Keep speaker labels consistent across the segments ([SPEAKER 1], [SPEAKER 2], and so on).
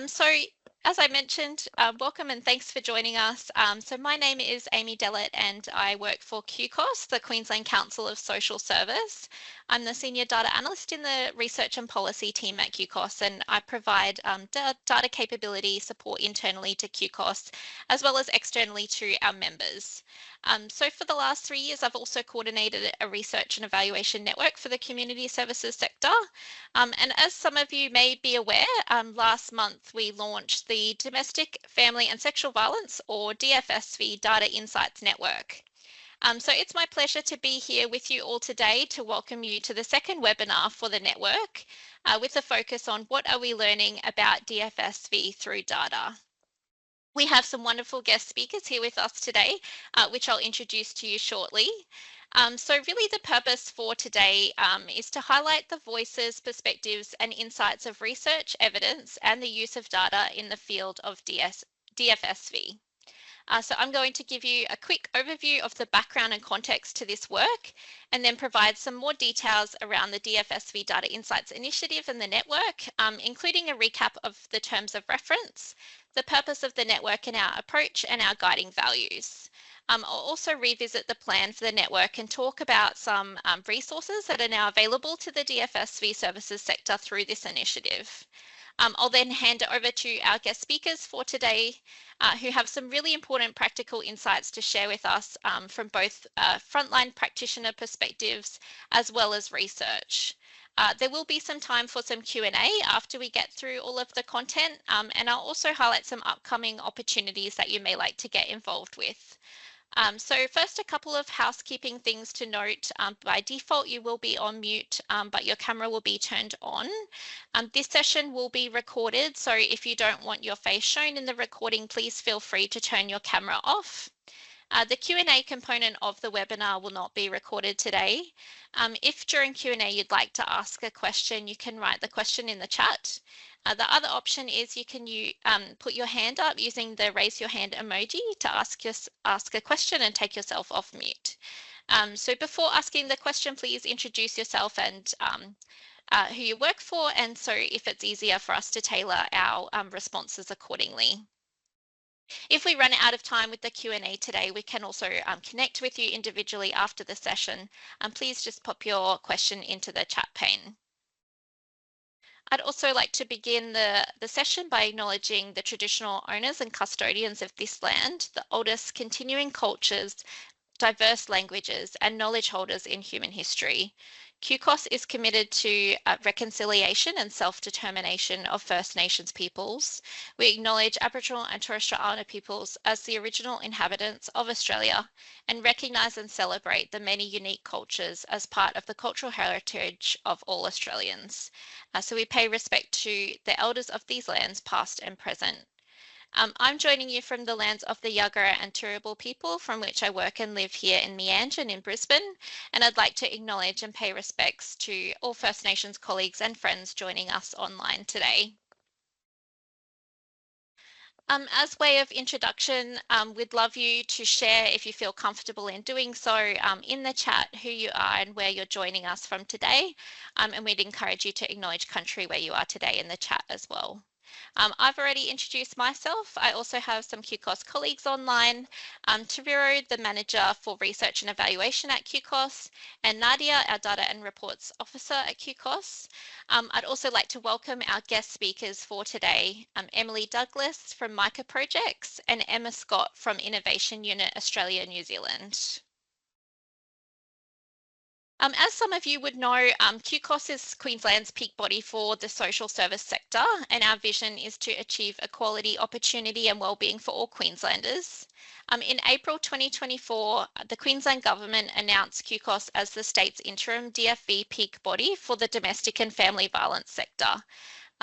[SPEAKER 1] So as I mentioned, welcome and thanks for joining us. So my name is Amy Dellett and I work for QCOS, the Queensland Council of Social Service. I'm the Senior Data Analyst in the Research and Policy team at QCOS, and I provide data capability support internally to QCOS as well as externally to our members. So for the last 3 years, I've also coordinated a research and evaluation network for the community services sector. And as some of you may be aware, last month we launched the Domestic, Family and Sexual Violence, or DFSV, Data Insights Network. So it's my pleasure to be here with you all today to welcome you to the second webinar for the network with a focus on what are we learning about DFSV through data. We have some wonderful guest speakers here with us today, which I'll introduce to you shortly. So really the purpose for today is to highlight the voices, perspectives and insights of research, evidence and the use of data in the field of DFSV. So I'm going to give you a quick overview of the background and context to this work, and then provide some more details around the DFSV Data Insights Initiative and the network, including a recap of the terms of reference, the purpose of the network and our approach and our guiding values. I'll also revisit the plan for the network and talk about some resources that are now available to the DFSV services sector through this initiative. I'll then hand it over to our guest speakers for today, who have some really important practical insights to share with us from both frontline practitioner perspectives as well as research. There will be some time for some Q&A after we get through all of the content, and I'll also highlight some upcoming opportunities that you may like to get involved with. So first, a couple of housekeeping things to note. By default, you will be on mute, but your camera will be turned on. This session will be recorded, so if you don't want your face shown in the recording, please feel free to turn your camera off. The Q&A component of the webinar will not be recorded today. If during Q&A you'd like to ask a question, you can write the question in the chat. The other option is you can put your hand up using the raise your hand emoji to ask a question and take yourself off mute. So before asking the question, please introduce yourself and who you work for, and so if it's easier for us to tailor our responses accordingly. If we run out of time with the Q&A today, we can also connect with you individually after the session. Please just pop your question into the chat pane. I'd also like to begin the session by acknowledging the traditional owners and custodians of this land, the oldest continuing cultures, diverse languages and knowledge holders in human history. QCOS is committed to reconciliation and self-determination of First Nations peoples. We acknowledge Aboriginal and Torres Strait Islander peoples as the original inhabitants of Australia and recognise and celebrate the many unique cultures as part of the cultural heritage of all Australians. So we pay respect to the elders of these lands, past and present. I'm joining you from the lands of the Yagara and Turrbal people, from which I work and live here in Meanjin in Brisbane, and I'd like to acknowledge and pay respects to all First Nations colleagues and friends joining us online today. As way of introduction, we'd love you to share, if you feel comfortable in doing so, in the chat who you are and where you're joining us from today, and we'd encourage you to acknowledge country where you are today in the chat as well. I've already introduced myself. I also have some QCOS colleagues online. Taviro, the Manager for Research and Evaluation at QCOS, and Nadia, our Data and Reports Officer at QCOS. I'd also like to welcome our guest speakers for today, Emily Douglas from Micah Projects and Emma Scott from Innovation Unit Australia, New Zealand. As some of you would know, QCOS is Queensland's peak body for the social service sector, and our vision is to achieve equality, opportunity and wellbeing for all Queenslanders. In April 2024, the Queensland Government announced QCOS as the state's interim DFV peak body for the domestic and family violence sector.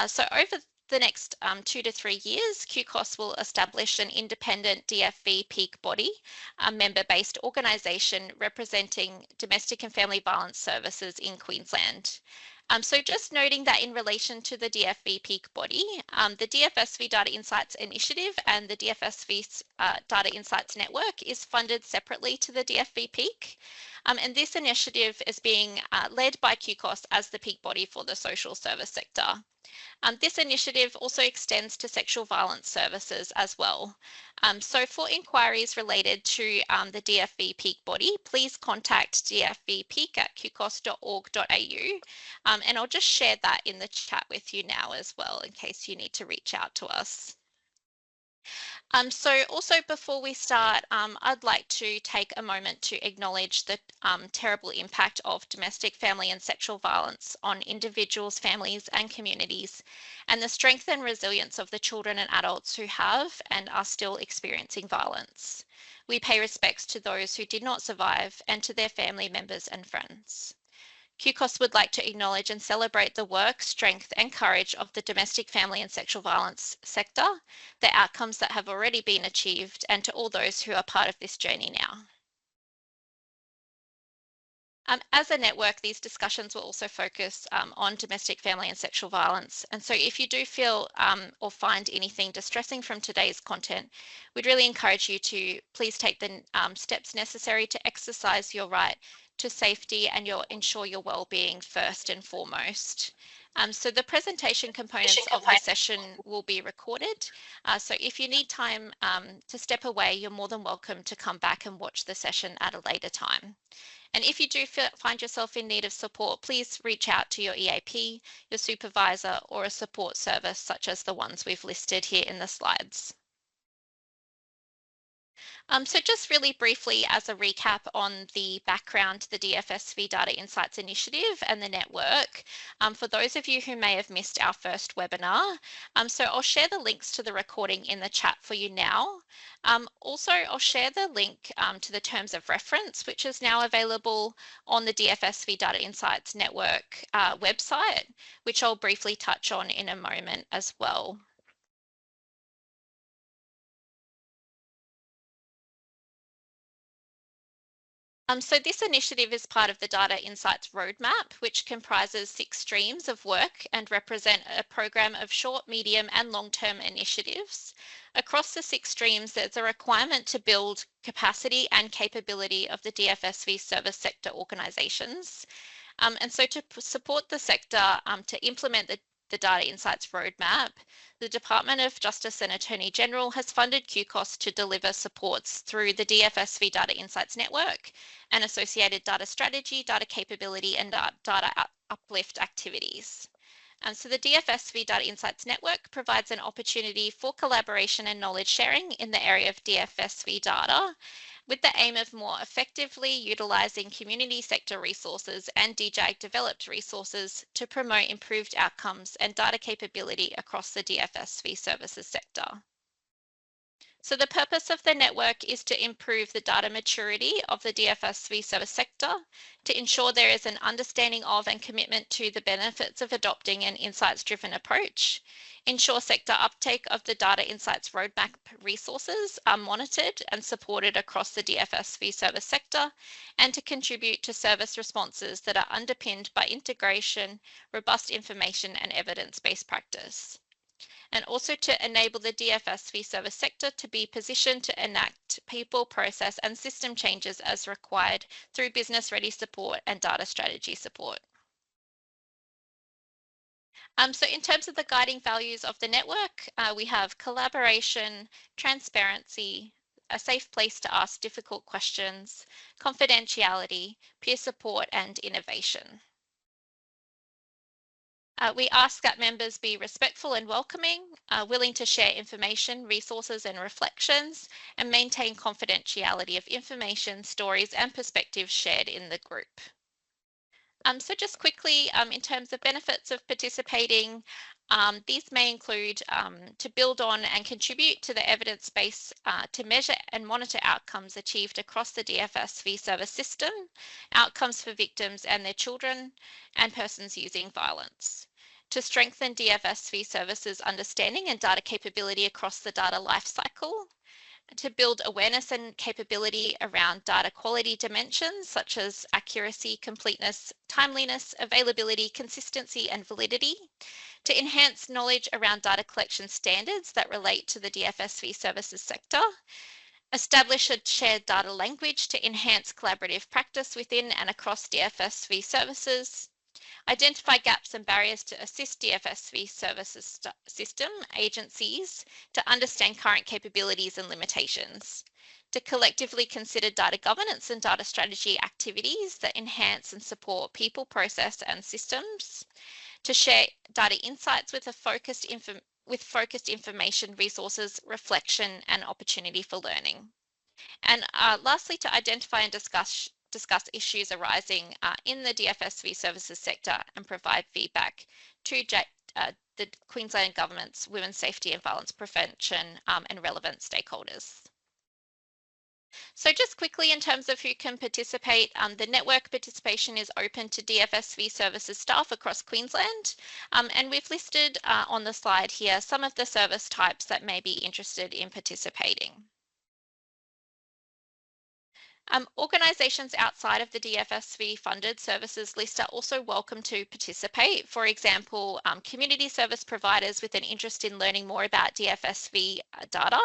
[SPEAKER 1] So over the next 2 to 3 years, QCOS will establish an independent DFV peak body, a member-based organisation representing domestic and family violence services in Queensland. So just noting that in relation to the DFV peak body, the DFSV Data Insights Initiative and the DFSV Data Insights Network is funded separately to the DFV peak. And this initiative is being led by QCOS as the peak body for the social service sector. This initiative also extends to sexual violence services as well. So for inquiries related to the DFV peak body, please contact dfvpeak@qcos.org.au, and I'll just share that in the chat with you now as well in case you need to reach out to us. So also before we start, I'd like to take a moment to acknowledge the terrible impact of domestic, family and sexual violence on individuals, families and communities, and the strength and resilience of the children and adults who have and are still experiencing violence. We pay respects to those who did not survive and to their family members and friends. QCOS would like to acknowledge and celebrate the work, strength and courage of the domestic, family and sexual violence sector, the outcomes that have already been achieved, and to all those who are part of this journey now. As a network, these discussions will also focus on domestic, family and sexual violence. And so if you do feel or find anything distressing from today's content, we'd really encourage you to please take the steps necessary to exercise your right to safety and ensure your well-being first and foremost. So the presentation components of the session will be recorded. So if you need time to step away, you're more than welcome to come back and watch the session at a later time. And if you do find yourself in need of support, please reach out to your EAP, your supervisor, or a support service such as the ones we've listed here in the slides. So just really briefly as a recap on the background to the DFSV Data Insights Initiative and the network, for those of you who may have missed our first webinar, so I'll share the links to the recording in the chat for you now. Also, I'll share the link to the terms of reference, which is now available on the DFSV Data Insights Network website, which I'll briefly touch on in a moment as well. So this initiative is part of the Data Insights Roadmap, which comprises 6 streams of work and represent a program of short, medium and long-term initiatives. Across the 6 streams, there's a requirement to build capacity and capability of the DFSV service sector organisations. And so to support the sector to implement the Data Insights Roadmap, the Department of Justice and Attorney General has funded QCOS to deliver supports through the DFSV Data Insights Network and associated data strategy, data capability and data uplift activities. So the DFSV Data Insights Network provides an opportunity for collaboration and knowledge sharing in the area of DFSV data, with the aim of more effectively utilising community sector resources and DJAG developed resources to promote improved outcomes and data capability across the DFSV services sector. So the purpose of the network is to improve the data maturity of the DFSV service sector, to ensure there is an understanding of and commitment to the benefits of adopting an insights-driven approach, ensure sector uptake of the data insights roadmap resources are monitored and supported across the DFSV service sector, and to contribute to service responses that are underpinned by integration, robust information and evidence-based practice. And also to enable the DFSV service sector to be positioned to enact people, process and system changes as required through business ready support and data strategy support. So in terms of the guiding values of the network, we have collaboration, transparency, a safe place to ask difficult questions, confidentiality, peer support and innovation. We ask that members be respectful and welcoming, willing to share information, resources and reflections, and maintain confidentiality of information, stories and perspectives shared in the group. So just quickly, in terms of benefits of participating, these may include to build on and contribute to the evidence base to measure and monitor outcomes achieved across the DFSV service system, outcomes for victims and their children and persons using violence, to strengthen DFSV services understanding and data capability across the data lifecycle, to build awareness and capability around data quality dimensions such as accuracy, completeness, timeliness, availability, consistency and validity, to enhance knowledge around data collection standards that relate to the DFSV services sector, Establish a shared data language to enhance collaborative practice within and across DFSV services. Identify gaps and barriers to assist DFSV services system agencies to understand current capabilities and limitations. To collectively consider data governance and data strategy activities that enhance and support people, process, and systems. To share data insights with focused information, resources, reflection, and opportunity for learning. And lastly, to identify and discuss issues arising in the DFSV services sector and provide feedback to the Queensland Government's Women's Safety and Violence Prevention and relevant stakeholders. So just quickly in terms of who can participate, the network participation is open to DFSV services staff across Queensland. And we've listed on the slide here some of the service types that may be interested in participating. Organisations outside of the DFSV funded services list are also welcome to participate. For example, community service providers with an interest in learning more about DFSV data,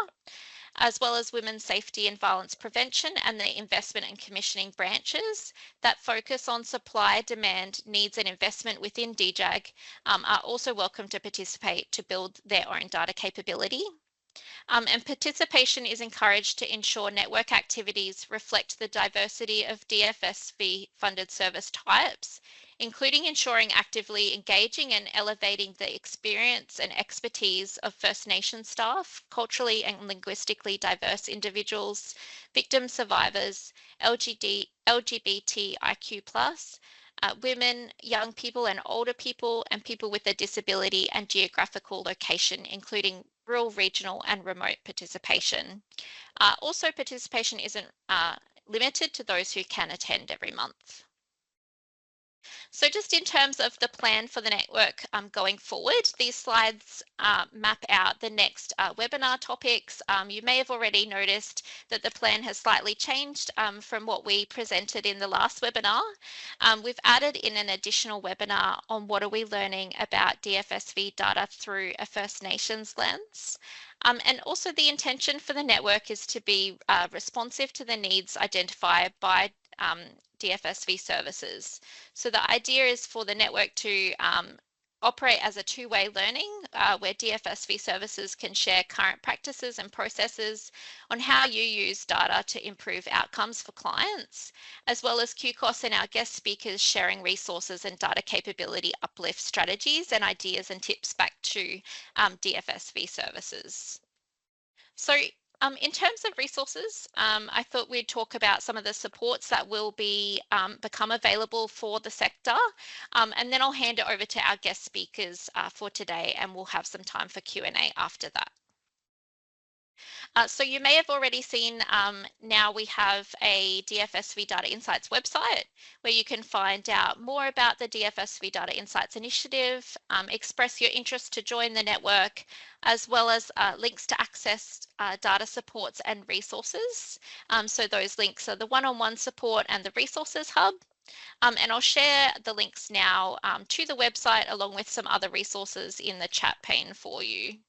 [SPEAKER 1] as well as women's safety and violence prevention and the investment and commissioning branches that focus on supply, demand, needs and investment within DJAG are also welcome to participate to build their own data capability. And participation is encouraged to ensure network activities reflect the diversity of DFSV funded service types, including ensuring actively engaging and elevating the experience and expertise of First Nation staff, culturally and linguistically diverse individuals, victim survivors, LGBTIQ+, women, young people and older people, and people with a disability and geographical location, including rural, regional and remote participation. Also, participation isn't limited to those who can attend every month. So just in terms of the plan for the network going forward, these slides map out the next webinar topics. You may have already noticed that the plan has slightly changed from what we presented in the last webinar. We've added in an additional webinar on what are we learning about DFSV data through a First Nations lens. And also the intention for the network is to be responsive to the needs identified by DFSV services. So the idea is for the network to operate as a two-way learning where DFSV services can share current practices and processes on how you use data to improve outcomes for clients, as well as QCOS and our guest speakers sharing resources and data capability uplift strategies and ideas and tips back to DFSV services. So in terms of resources, I thought we'd talk about some of the supports that will be become available for the sector, and then I'll hand it over to our guest speakers for today, and we'll have some time for Q&A after that. So you may have already seen now we have a DFSV Data Insights website where you can find out more about the DFSV Data Insights initiative, express your interest to join the network, as well as links to access data supports and resources. So those links are the one-on-one support and the resources hub. And I'll share the links now to the website along with some other resources in the chat pane for you.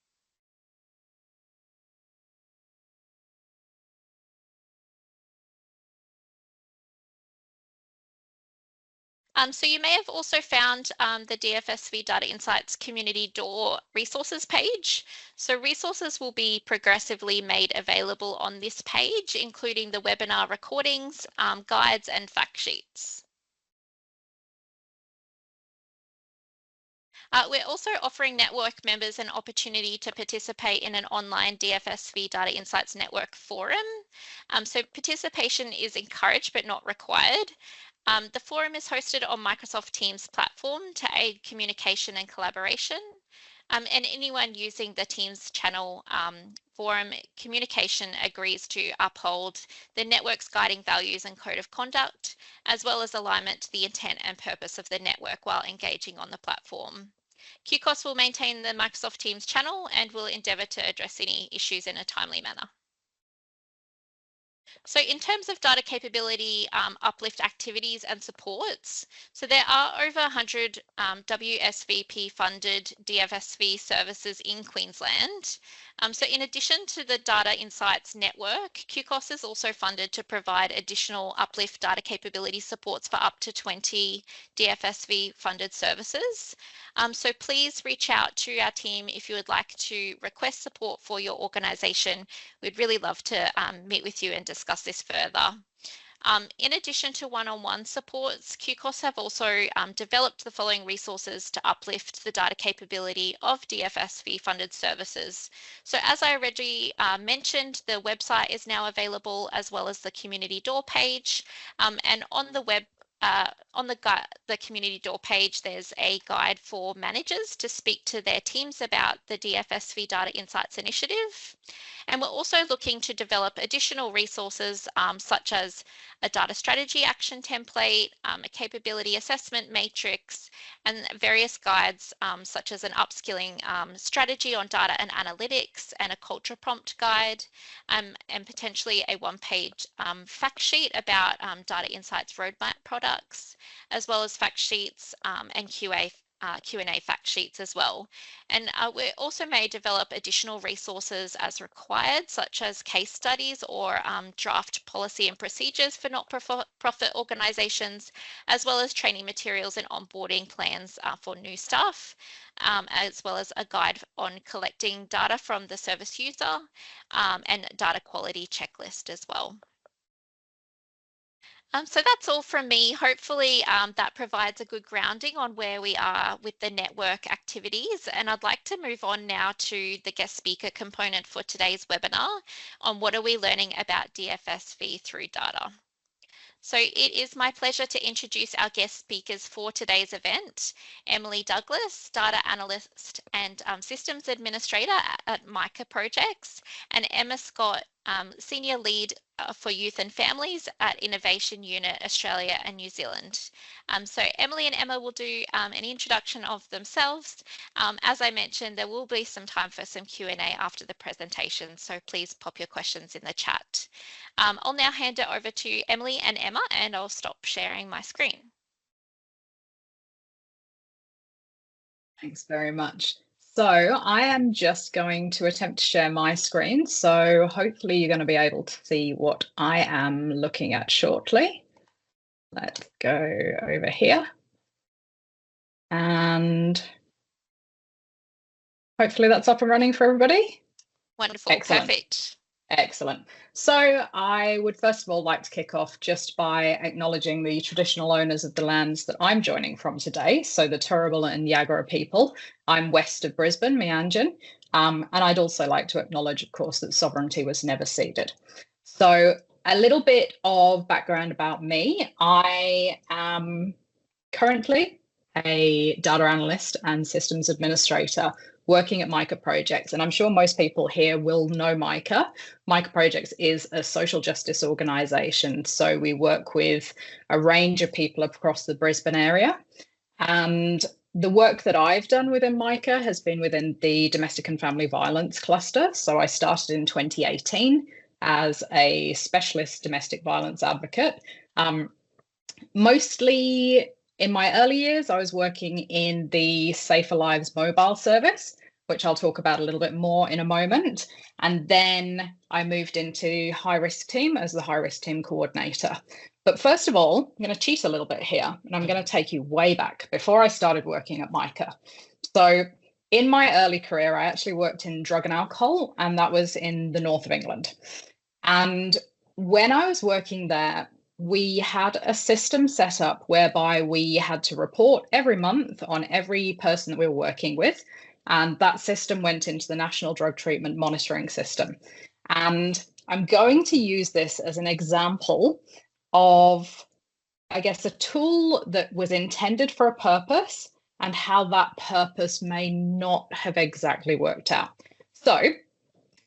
[SPEAKER 1] So you may have also found the DFSV Data Insights Community Door resources page. So resources will be progressively made available on this page, including the webinar recordings, guides and fact sheets. We're also offering network members an opportunity to participate in an online DFSV Data Insights Network forum. So participation is encouraged but not required. The forum is hosted on Microsoft Teams platform to aid communication and collaboration. And anyone using the Teams channel forum communication agrees to uphold the network's guiding values and code of conduct, as well as alignment to the intent and purpose of the network while engaging on the platform. QCOS will maintain the Microsoft Teams channel and will endeavour to address any issues in a timely manner. So in terms of data capability uplift activities and supports, so there are over 100 WSVP funded DFSV services in Queensland. So in addition to the Data Insights Network, QCOS is also funded to provide additional uplift data capability supports for up to 20 DFSV funded services. So please reach out to our team if you would like to request support for your organisation. We'd really love to meet with you and discuss this further. In addition to one-on-one supports, QCOS have also developed the following resources to uplift the data capability of DFSV funded services. So as I already mentioned, the website is now available as well as the community door page, and on the web on the community door page, there's a guide for managers to speak to their teams about the DFSV Data Insights Initiative. And we're also looking to develop additional resources such as a data strategy action template, a capability assessment matrix, and various guides such as an upskilling strategy on data and analytics and a culture prompt guide, and potentially a one-page fact sheet about data insights roadmap products, as well as fact sheets and Q&A fact sheets as well. And we also may develop additional resources as required, such as case studies or draft policy and procedures for not-for-profit organisations, as well as training materials and onboarding plans for new staff, as well as a guide on collecting data from the service user and data quality checklist as well. So that's all from me. Hopefully that provides a good grounding on where we are with the network activities. And I'd like to move on now to the guest speaker component for today's webinar on what are we learning about DFSV through data. So it is my pleasure to introduce our guest speakers for today's event, Emily Douglas, Data Analyst and Systems Administrator at Micah Projects, and Emma Scott, Senior Lead for Youth and Families at Innovation Unit Australia and New Zealand. So Emily and Emma will do an introduction of themselves. As I mentioned, there will be some time for some Q&A after the presentation, so please pop your questions in the chat. I'll now hand it over to Emily and Emma, and I'll stop sharing my screen.
[SPEAKER 2] Thanks very much. So I am just going to attempt to share my screen. So hopefully you're going to be able to see what I am looking at shortly. Let's go over here. And hopefully that's up and running for everybody.
[SPEAKER 1] Wonderful.
[SPEAKER 2] Excellent.
[SPEAKER 1] Perfect.
[SPEAKER 2] Excellent. So I would first of all like to kick off just by acknowledging the traditional owners of the lands that I'm joining from today. So the Turrbal and Yagara people. I'm west of Brisbane, Meanjin. And I'd also like to acknowledge, of course, that sovereignty was never ceded. So a little bit of background about me. I am currently a data analyst and systems administrator working at Micah Projects. And I'm sure most people here will know Micah. Micah Projects is a social justice organisation. So we work with a range of people across the Brisbane area. And the work that I've done within Micah has been within the domestic and family violence cluster. So I started in 2018 as a specialist domestic violence advocate. Mostly in my early years, I was working in the Safer Lives mobile service, which I'll talk about a little bit more in a moment. And then I moved into high-risk team as the high-risk team coordinator. But first of all, I'm going to cheat a little bit here, and I'm going to take you way back before I started working at Micah. So in my early career, I actually worked in drug and alcohol, and that was in the north of England. And when I was working there, we had a system set up whereby we had to report every month on every person that we were working with. And that system went into the National Drug Treatment Monitoring System. And I'm going to use this as an example of, I guess, a tool that was intended for a purpose and how that purpose may not have exactly worked out. So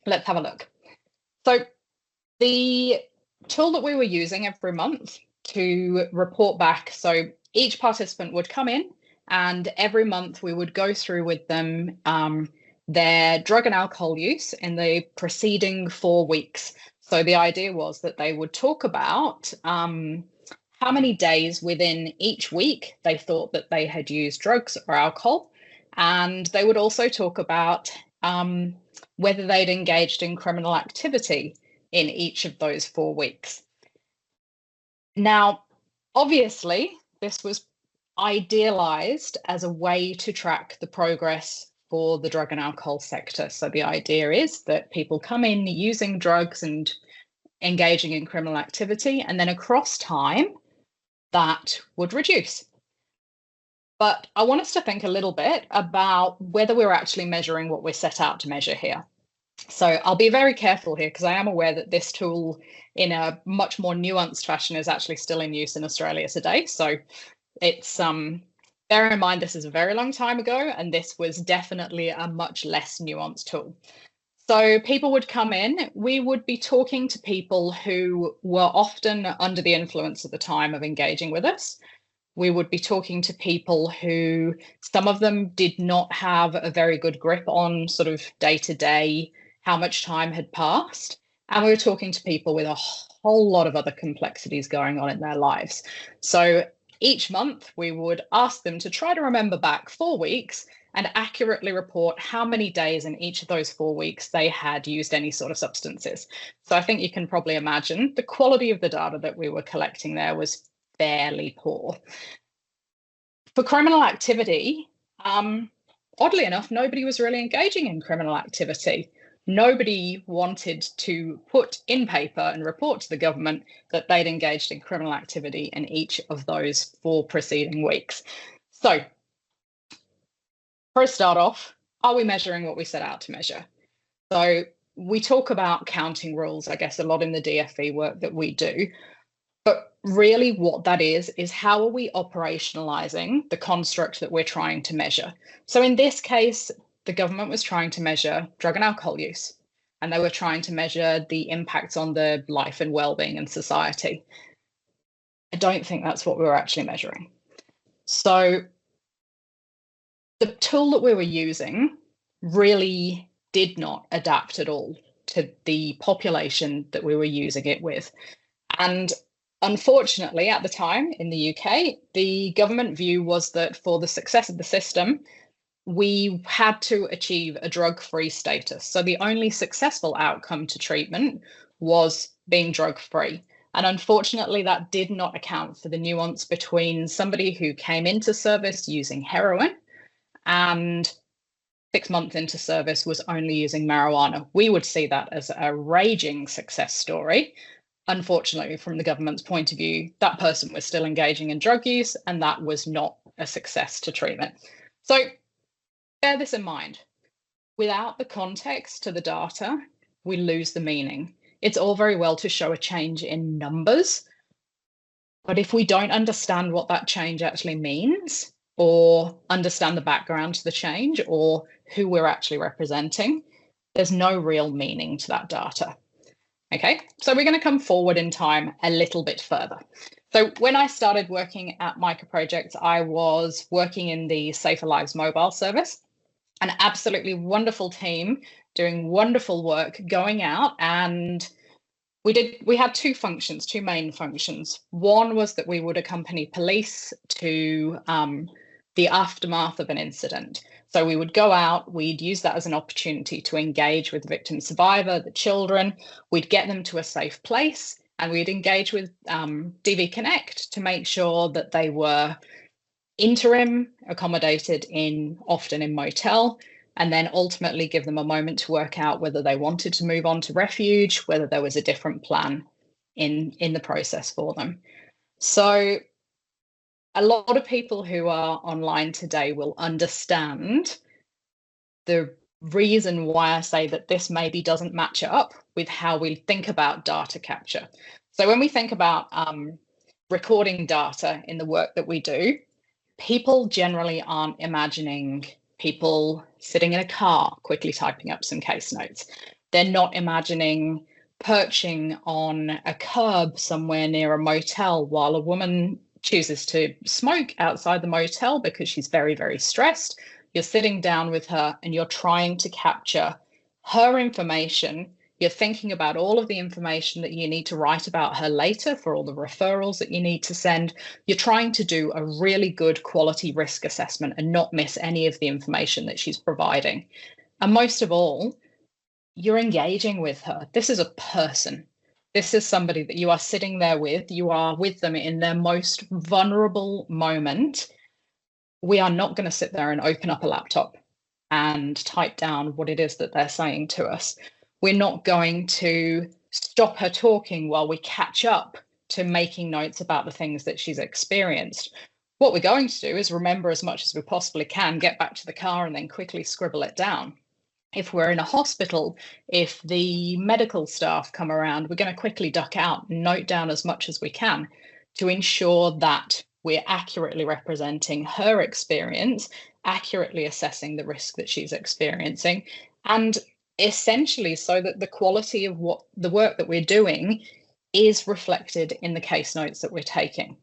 [SPEAKER 2] let's have a look. So the tool that we were using every month to report back, so each participant would come in and every month we would go through with them their drug and alcohol use in the preceding 4 weeks. So the idea was that they would talk about how many days within each week they thought that they had used drugs or alcohol. And they would also talk about whether they'd engaged in criminal activity in each of those 4 weeks. Now, obviously, this was idealized as a way to track the progress for the drug and alcohol sector. So the idea is that people come in using drugs and engaging in criminal activity, and then across time, that would reduce. But I want us to think a little bit about whether we're actually measuring what we're set out to measure here. So I'll be very careful here because I am aware that this tool in a much more nuanced fashion is actually still in use in Australia today. So it's bear in mind this is a very long time ago, and this was definitely a much less nuanced tool. So people would come in, we would be talking to people who were often under the influence at the time of engaging with us. We would be talking to people who, some of them did not have a very good grip on sort of day-to-day, how much time had passed. And we were talking to people with a whole lot of other complexities going on in their lives. So each month we would ask them to try to remember back 4 weeks and accurately report how many days in each of those 4 weeks they had used any sort of substances. So I think you can probably imagine the quality of the data that we were collecting there was fairly poor. For criminal activity, oddly enough, nobody was really engaging in criminal activity. Nobody wanted to put in paper and report to the government that they'd engaged in criminal activity in each of those 4 preceding weeks. So, for a start off, are we measuring what we set out to measure? So we talk about counting rules, I guess, a lot in the DFV work that we do. But really what that is how are we operationalizing the construct that we're trying to measure? So in this case, the government was trying to measure drug and alcohol use, and they were trying to measure the impacts on the life and well-being in society. I don't think that's what we were actually measuring. So the tool that we were using really did not adapt at all to the population that we were using it with. And unfortunately, at the time in the UK, the government view was that for the success of the system, we had to achieve a drug-free status. So the only successful outcome to treatment was being drug-free. And unfortunately, that did not account for the nuance between somebody who came into service using heroin and 6 months into service was only using marijuana. We would see that as a raging success story. Unfortunately, from the government's point of view, that person was still engaging in drug use, and that was not a success to treatment. So bear this in mind. Without the context to the data, we lose the meaning. It's all very well to show a change in numbers, but if we don't understand what that change actually means, or understand the background to the change, or who we're actually representing, there's no real meaning to that data. Okay, so we're going to come forward in time a little bit further. So when I started working at Micah Projects, I was working in the Safer Lives mobile service, an absolutely wonderful team doing wonderful work, going out, and we had 2 functions, 2 main functions. One was that we would accompany police to the aftermath of an incident. So we would go out, we'd use that as an opportunity to engage with the victim survivor, the children, we'd get them to a safe place, and we'd engage with DV Connect to make sure that they were interim accommodated often in motel, and then ultimately give them a moment to work out whether they wanted to move on to refuge, whether there was a different plan in the process for them. So a lot of people who are online today will understand the reason why I say that this maybe doesn't match up with how we think about data capture. So when we think about recording data in the work that we do, people generally aren't imagining people sitting in a car quickly typing up some case notes. They're not imagining perching on a curb somewhere near a motel while a woman chooses to smoke outside the motel because she's very, very stressed. You're sitting down with her and you're trying to capture her information You're thinking about all of the information that you need to write about her later for all the referrals that you need to send. You're trying to do a really good quality risk assessment and not miss any of the information that she's providing. And most of all, you're engaging with her. This is a person. This is somebody that you are sitting there with. You are with them in their most vulnerable moment. We are not going to sit there and open up a laptop and type down what it is that they're saying to us. We're not going to stop her talking while we catch up to making notes about the things that she's experienced. What we're going to do is remember as much as we possibly can, get back to the car and then quickly scribble it down. If we're in a hospital, if the medical staff come around, we're going to quickly duck out and note down as much as we can to ensure that we're accurately representing her experience, accurately assessing the risk that she's experiencing, and essentially so that the quality of what the work that we're doing is reflected in the case notes that we're taking.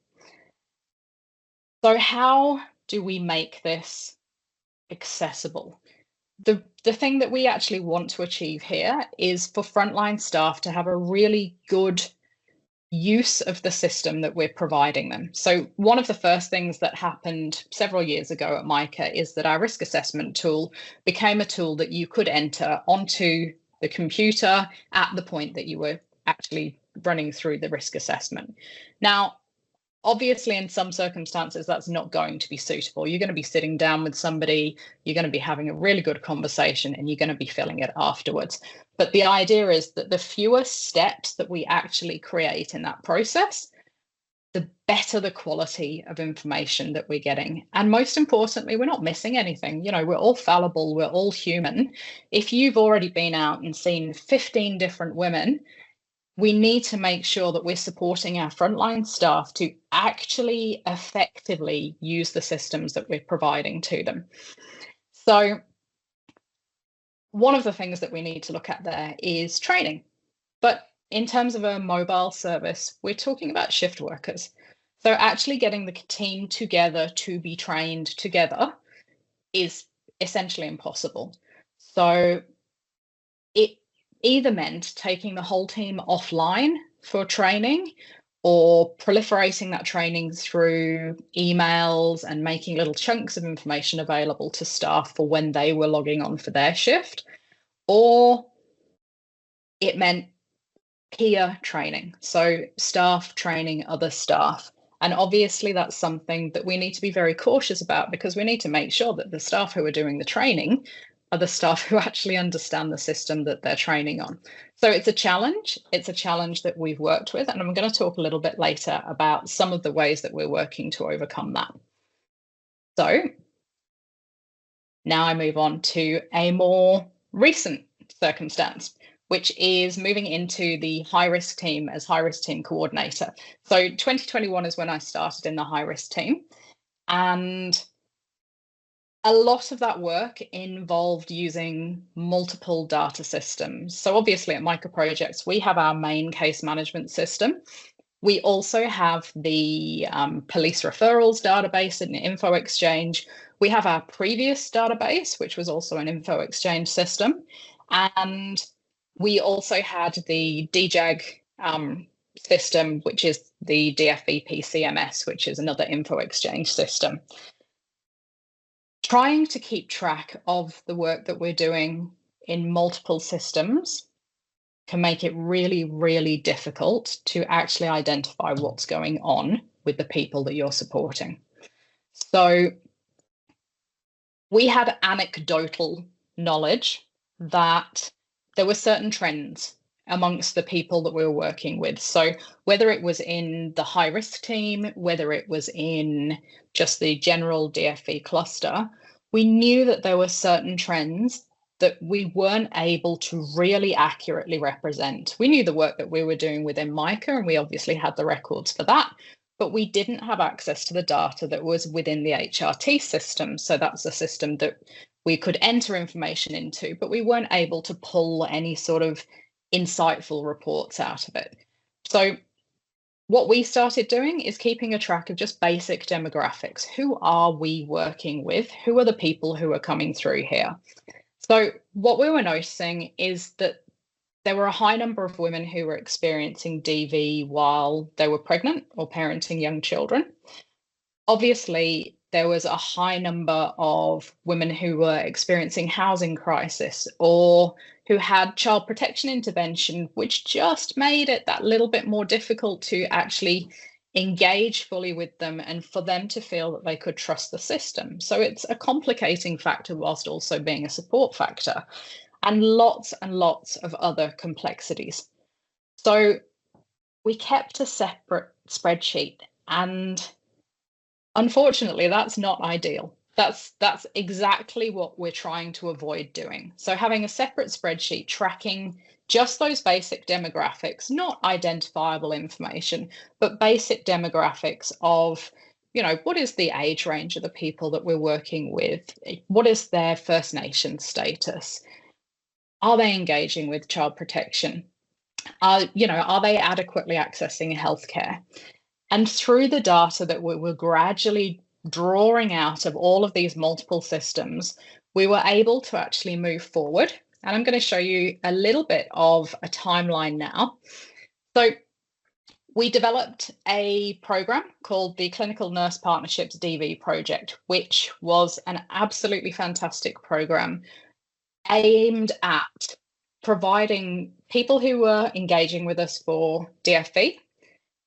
[SPEAKER 2] So how do we make this accessible? The thing that we actually want to achieve here is for frontline staff to have a really good use of the system that we're providing them. So one of the first things that happened several years ago at Micah is that our risk assessment tool became a tool that you could enter onto the computer at the point that you were actually running through the risk assessment. Now, obviously, in some circumstances, that's not going to be suitable. You're going to be sitting down with somebody, you're going to be having a really good conversation, and you're going to be filling it afterwards. But the idea is that the fewer steps that we actually create in that process, the better the quality of information that we're getting. And most importantly, we're not missing anything. You know, we're all fallible, we're all human. If you've already been out and seen 15 different women, we need to make sure that we're supporting our frontline staff to actually effectively use the systems that we're providing to them. So one of the things that we need to look at there is training. But in terms of a mobile service, we're talking about shift workers. So actually getting the team together to be trained together is essentially impossible. So it either meant taking the whole team offline for training or proliferating that training through emails and making little chunks of information available to staff for when they were logging on for their shift, or it meant peer training, so staff training other staff. And obviously that's something that we need to be very cautious about, because we need to make sure that the staff who are doing the training are the staff who actually understand the system that they're training on. So it's a challenge. It's a challenge that we've worked with, and I'm going to talk a little bit later about some of the ways that we're working to overcome that. So now I move on to a more recent circumstance, which is moving into the high-risk team as high-risk team coordinator. So 2021 is when I started in the high-risk team, and a lot of that work involved using multiple data systems. So obviously at Micah Projects, we have our main case management system. We also have the police referrals database and info exchange. We have our previous database, which was also an info exchange system. And we also had the DJAG system, which is the DFVP CMS, which is another info exchange system. Trying to keep track of the work that we're doing in multiple systems can make it really, really difficult to actually identify what's going on with the people that you're supporting. So we had anecdotal knowledge that there were certain trends amongst the people that we were working with. So whether it was in the high risk team, whether it was in just the general DFV cluster, we knew that there were certain trends that we weren't able to really accurately represent. We knew the work that we were doing within Micah, and we obviously had the records for that, but we didn't have access to the data that was within the HRT system. So that's a system that we could enter information into, but we weren't able to pull any sort of insightful reports out of it. So what we started doing is keeping a track of just basic demographics. Who are we working with? Who are the people who are coming through here? So what we were noticing is that there were a high number of women who were experiencing DV while they were pregnant or parenting young children. Obviously, there was a high number of women who were experiencing housing crisis or who had child protection intervention, which just made it that little bit more difficult to actually engage fully with them and for them to feel that they could trust the system. So it's a complicating factor whilst also being a support factor, and lots of other complexities. So we kept a separate spreadsheet, and unfortunately, that's not ideal. That's exactly what we're trying to avoid doing. So having a separate spreadsheet tracking just those basic demographics, not identifiable information, but basic demographics of, what is the age range of the people that we're working with? What is their First Nation status? Are they engaging with child protection? Are they adequately accessing healthcare? And through the data that we were gradually drawing out of all of these multiple systems, we were able to actually move forward. And I'm going to show you a little bit of a timeline now. So we developed a program called the Clinical Nurse Partnerships DV Project, which was an absolutely fantastic program aimed at providing people who were engaging with us for DFV,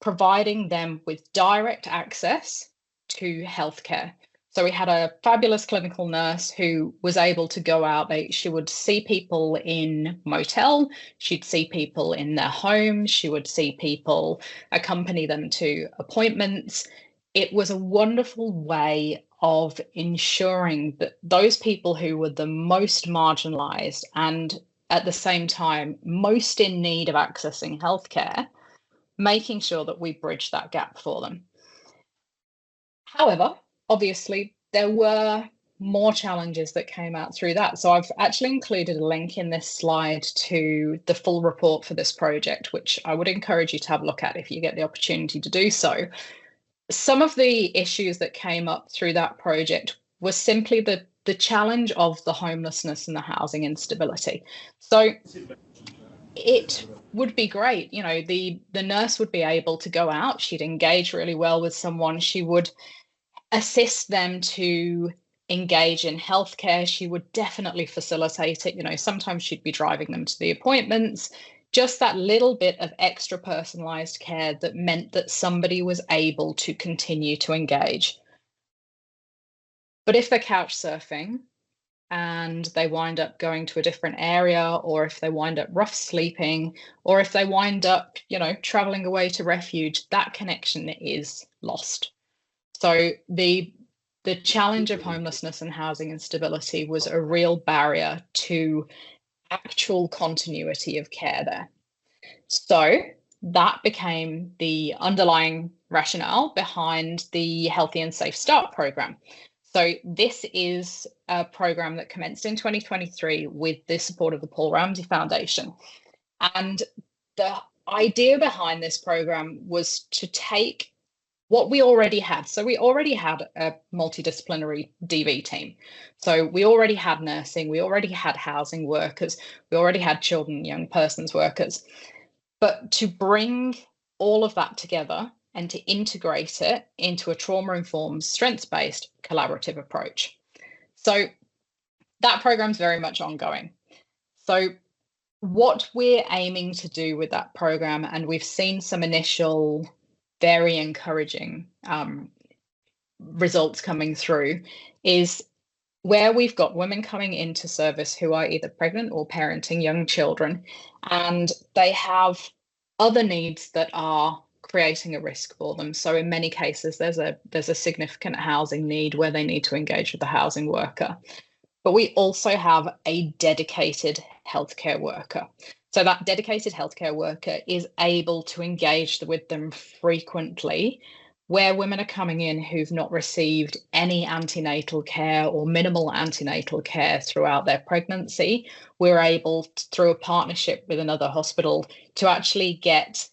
[SPEAKER 2] providing them with direct access to healthcare. So we had a fabulous clinical nurse who was able to go out. She would see people in motel, she'd see people in their homes, she would see people, accompany them to appointments. It was a wonderful way of ensuring that those people who were the most marginalized and at the same time most in need of accessing healthcare, making sure that we bridge that gap for them. However, obviously, there were more challenges that came out through that. So I've actually included a link in this slide to the full report for this project, which I would encourage you to have a look at if you get the opportunity to do so. Some of the issues that came up through that project was simply the challenge of the homelessness and the housing instability. So it would be great, the nurse would be able to go out, she'd engage really well with someone, she would assist them to engage in healthcare, she would definitely facilitate it, sometimes she'd be driving them to the appointments, just that little bit of extra personalized care that meant that somebody was able to continue to engage. But if they're couch surfing and they wind up going to a different area, or if they wind up rough sleeping, or if they wind up, traveling away to refuge, that connection is lost. So the challenge of homelessness and housing instability was a real barrier to actual continuity of care there. So that became the underlying rationale behind the Healthy and Safe Start program. So this is a program that commenced in 2023 with the support of the Paul Ramsay Foundation. And the idea behind this program was to take what we already had. So we already had a multidisciplinary DV team. So we already had nursing, we already had housing workers, we already had children and young persons workers. But to bring all of that together and to integrate it into a trauma-informed, strengths-based, collaborative approach. So that program's very much ongoing. So what we're aiming to do with that program, and we've seen some initial very encouraging results coming through, is where we've got women coming into service who are either pregnant or parenting young children, and they have other needs that are creating a risk for them. So in many cases, there's a significant housing need where they need to engage with the housing worker. But we also have a dedicated healthcare worker. So that dedicated healthcare worker is able to engage with them frequently where women are coming in who've not received any antenatal care or minimal antenatal care throughout their pregnancy. We're able, through a partnership with another hospital, to actually get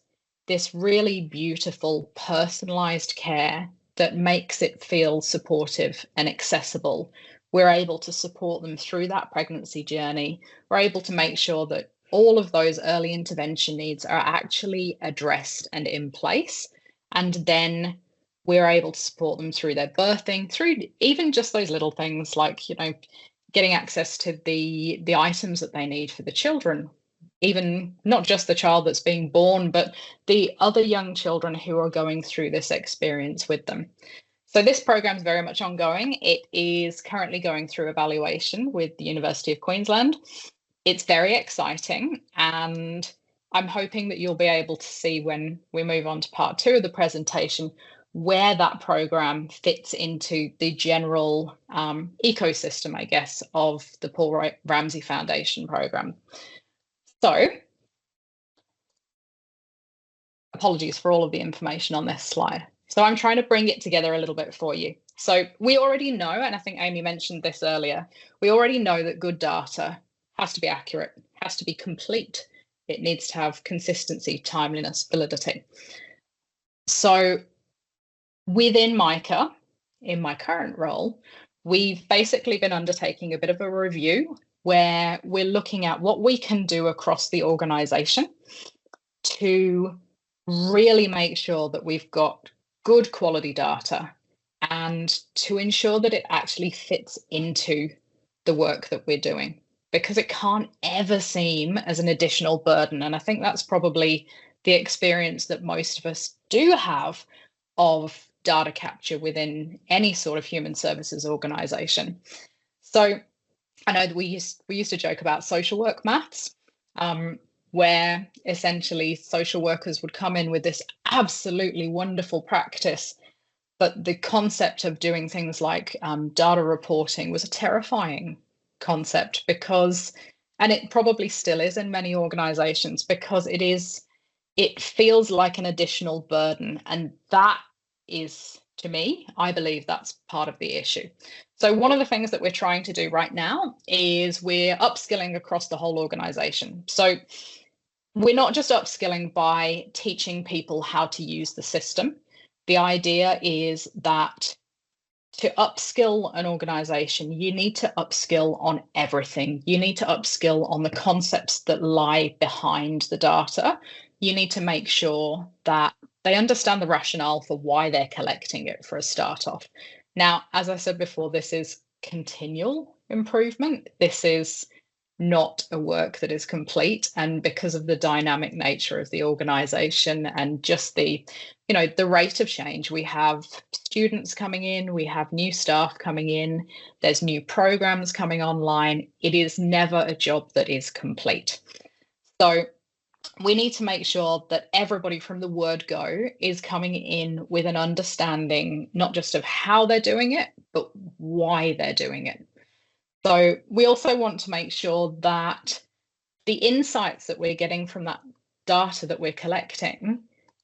[SPEAKER 2] this really beautiful personalized care that makes it feel supportive and accessible. We're able to support them through that pregnancy journey. We're able to make sure that all of those early intervention needs are actually addressed and in place. And then we're able to support them through their birthing, through even just those little things like, getting access to the items that they need for the children, even not just the child that's being born, but the other young children who are going through this experience with them. So this program is very much ongoing. It is currently going through evaluation with the University of Queensland. It's very exciting, and I'm hoping that you'll be able to see when we move on to part 2 of the presentation where that program fits into the general ecosystem, I guess, of the Paul Ramsay Foundation program. So, apologies for all of the information on this slide. So I'm trying to bring it together a little bit for you. So we already know, and I think Amy mentioned this earlier, we already know that good data has to be accurate, has to be complete. It needs to have consistency, timeliness, validity. So within Micah, in my current role, we've basically been undertaking a bit of a review where we're looking at what we can do across the organisation to really make sure that we've got good quality data and to ensure that it actually fits into the work that we're doing, because it can't ever seem as an additional burden. And I think that's probably the experience that most of us do have of data capture within any sort of human services organisation. So I know that we used to joke about social work maths, where essentially social workers would come in with this absolutely wonderful practice, but the concept of doing things like data reporting was a terrifying concept, because, and it probably still is in many organizations, because it feels like an additional burden. And that is, to me, I believe that's part of the issue. So one of the things that we're trying to do right now is we're upskilling across the whole organization. So we're not just upskilling by teaching people how to use the system. The idea is that to upskill an organization, you need to upskill on everything. You need to upskill on the concepts that lie behind the data. You need to make sure that they understand the rationale for why they're collecting it, for a start off. Now, as I said before, this is continual improvement. This is not a work that is complete. And because of the dynamic nature of the organization and just the rate of change, we have students coming in, we have new staff coming in, there's new programs coming online. It is never a job that is complete. So we need to make sure that everybody from the word go is coming in with an understanding, not just of how they're doing it, but why they're doing it. So we also want to make sure that the insights that we're getting from that data that we're collecting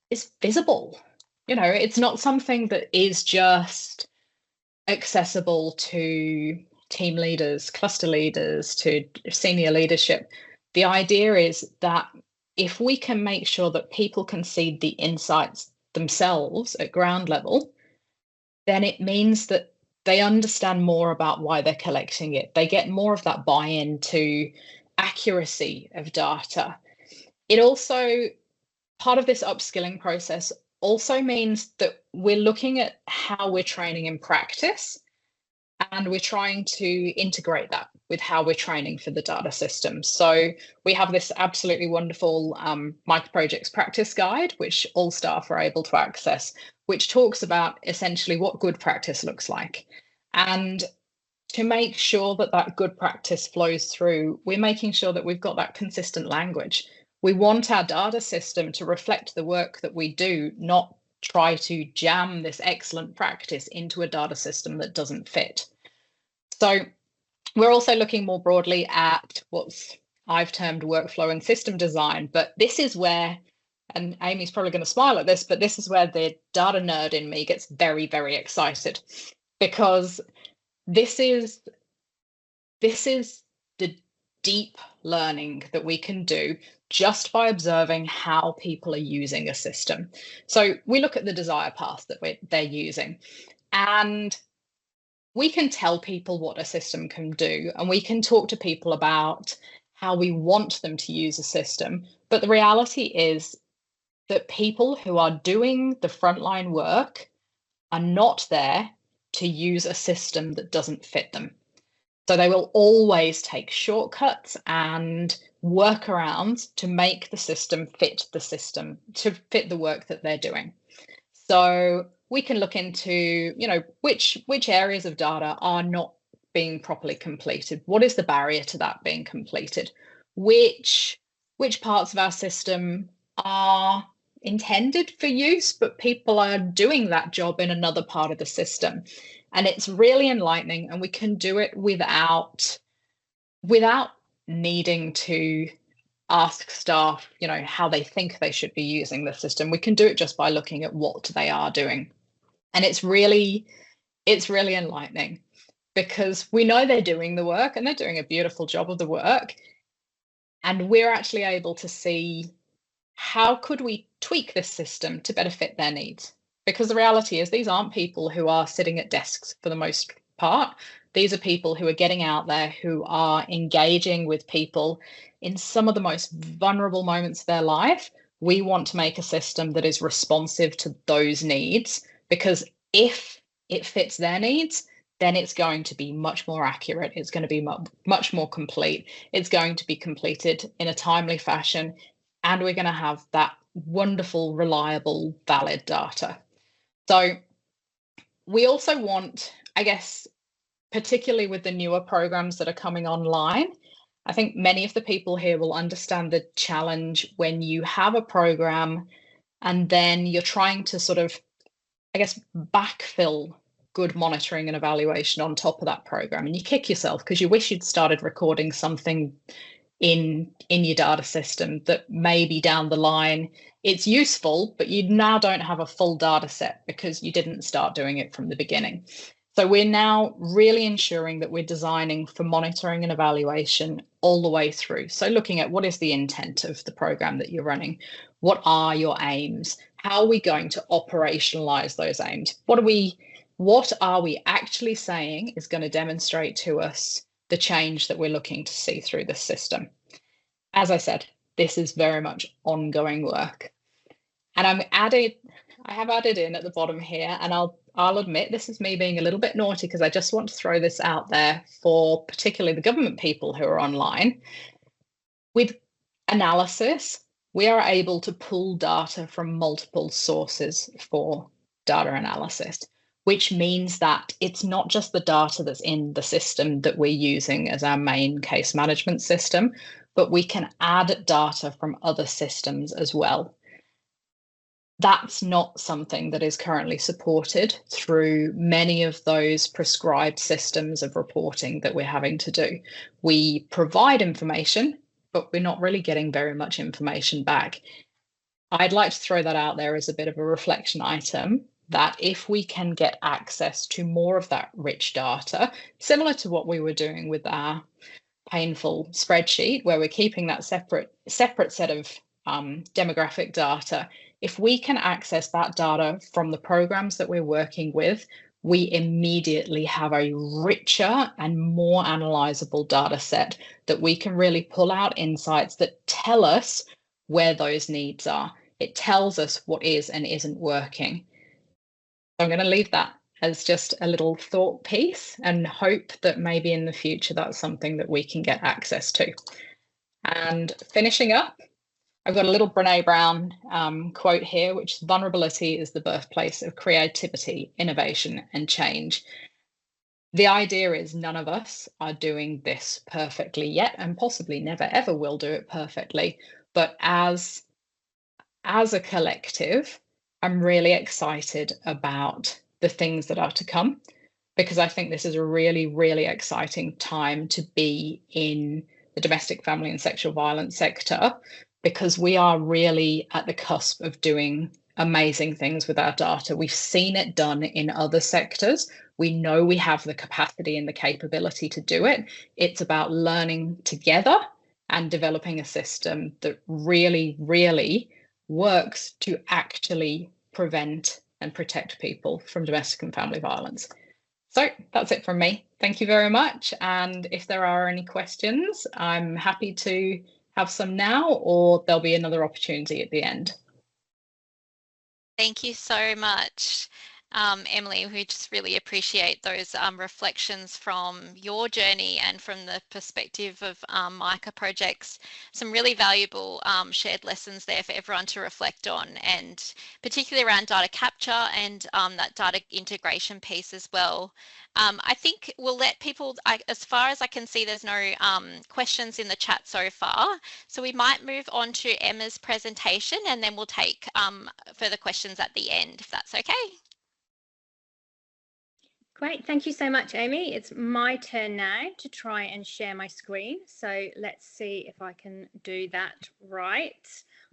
[SPEAKER 2] is visible. It's not something that is just accessible to team leaders, cluster leaders, to senior leadership. The idea is that if we can make sure that people can see the insights themselves at ground level, then it means that they understand more about why they're collecting it. They get more of that buy-in to accuracy of data. It also, part of this upskilling process also means that we're looking at how we're training in practice, and we're trying to integrate that with how we're training for the data system. So we have this absolutely wonderful Micah Projects practice guide, which all staff are able to access, which talks about essentially what good practice looks like. And to make sure that that good practice flows through, we're making sure that we've got that consistent language. We want our data system to reflect the work that we do, not try to jam this excellent practice into a data system that doesn't fit. So we're also looking more broadly at what I've termed workflow and system design, but this is where, and Amy's probably going to smile at this, but this is where the data nerd in me gets very, very excited, because this is the deep learning that we can do just by observing how people are using a system. So we look at the desire path that they're using, and we can tell people what a system can do, and we can talk to people about how we want them to use a system. But the reality is that people who are doing the frontline work are not there to use a system that doesn't fit them. So they will always take shortcuts and workarounds to make the system, to fit the work that they're doing. So we can look into, which areas of data are not being properly completed. What is the barrier to that being completed? Which parts of our system are intended for use, but people are doing that job in another part of the system? And it's really enlightening, and we can do it without needing to ask staff, how they think they should be using the system. We can do it just by looking at what they are doing. And it's really enlightening, because we know they're doing the work and they're doing a beautiful job of the work. And we're actually able to see, how could we tweak this system to better fit their needs? Because the reality is, these aren't people who are sitting at desks for the most part. These are people who are getting out there, who are engaging with people in some of the most vulnerable moments of their life. We want to make a system that is responsive to those needs, because if it fits their needs, then it's going to be much more accurate. It's going to be much more complete. It's going to be completed in a timely fashion, and we're going to have that wonderful, reliable, valid data. So we also want, I guess, particularly with the newer programs that are coming online, I think many of the people here will understand the challenge when you have a program and then you're trying to sort of, I guess, backfill good monitoring and evaluation on top of that program, and you kick yourself because you wish you'd started recording something in your data system that maybe down the line it's useful, but you now don't have a full data set because you didn't start doing it from the beginning. So we're now really ensuring that we're designing for monitoring and evaluation all the way through. So looking at, what is the intent of the program that you're running? What are your aims? How are we going to operationalize those aims? What are we actually saying is going to demonstrate to us the change that we're looking to see through the system? As I said, this is very much ongoing work. And I have added in at the bottom here, and I'll admit this is me being a little bit naughty, because I just want to throw this out there for particularly the government people who are online. With analysis, we are able to pull data from multiple sources for data analysis, which means that it's not just the data that's in the system that we're using as our main case management system, but we can add data from other systems as well. That's not something that is currently supported through many of those prescribed systems of reporting that we're having to do. We provide information, but we're not really getting very much information back. I'd like to throw that out there as a bit of a reflection item, that if we can get access to more of that rich data, similar to what we were doing with our painful spreadsheet, where we're keeping that separate set of demographic data, if we can access that data from the programs that we're working with, we immediately have a richer and more analyzable data set that we can really pull out insights that tell us where those needs are. It tells us what is and isn't working. So I'm going to leave that as just a little thought piece, and hope that maybe in the future that's something that we can get access to. And finishing up, I've got a little Brené Brown quote here, which is, "Vulnerability is the birthplace of creativity, innovation, and change." The idea is, none of us are doing this perfectly yet, and possibly never ever will do it perfectly. But as a collective, I'm really excited about the things that are to come, because I think this is a really, really exciting time to be in the domestic, family, and sexual violence sector, because we are really at the cusp of doing amazing things with our data. We've seen it done in other sectors. We know we have the capacity and the capability to do it. It's about learning together and developing a system that really, really works to actually prevent and protect people from domestic and family violence. So that's it from me. Thank you very much. And if there are any questions, I'm happy to have some now, or there'll be another opportunity at the end.
[SPEAKER 1] Thank you so much, Emily. We just really appreciate those reflections from your journey and from the perspective of Micah Projects. Some really valuable shared lessons there for everyone to reflect on, and particularly around data capture and that data integration piece as well. I think we'll let people, as far as I can see, there's no questions in the chat so far. So we might move on to Emma's presentation, and then we'll take further questions at the end, if that's okay.
[SPEAKER 3] Great, thank you so much, Amy. It's my turn now to try and share my screen. So let's see if I can do that right.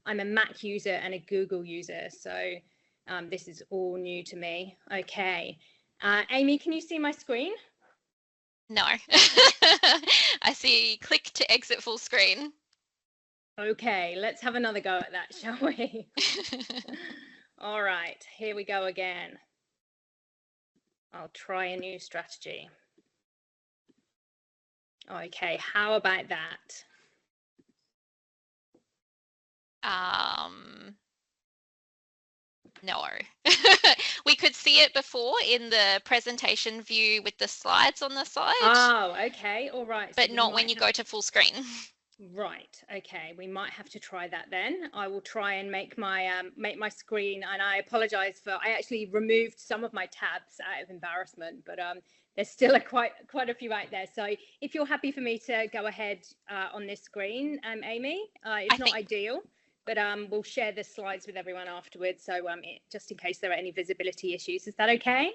[SPEAKER 3] I'm a Mac user and a Google user, so this is all new to me. Okay, Amy, can you see my screen?
[SPEAKER 1] No. I see click to exit full screen.
[SPEAKER 3] Okay, let's have another go at that, shall we? All right, here we go again. I'll try a new strategy. Okay, how about that?
[SPEAKER 1] No. We could see it before in the presentation view with the slides on the side.
[SPEAKER 3] Oh, okay, all right.
[SPEAKER 1] But so not when you go to full screen.
[SPEAKER 3] Right, okay, we might have to try that then. I will try and make my screen, and I apologize for, I actually removed some of my tabs out of embarrassment, but there's still quite a few out there. So if you're happy for me to go ahead on this screen, Amy, it's not ideal, but we'll share the slides with everyone afterwards. So just in case there are any visibility issues, is that okay?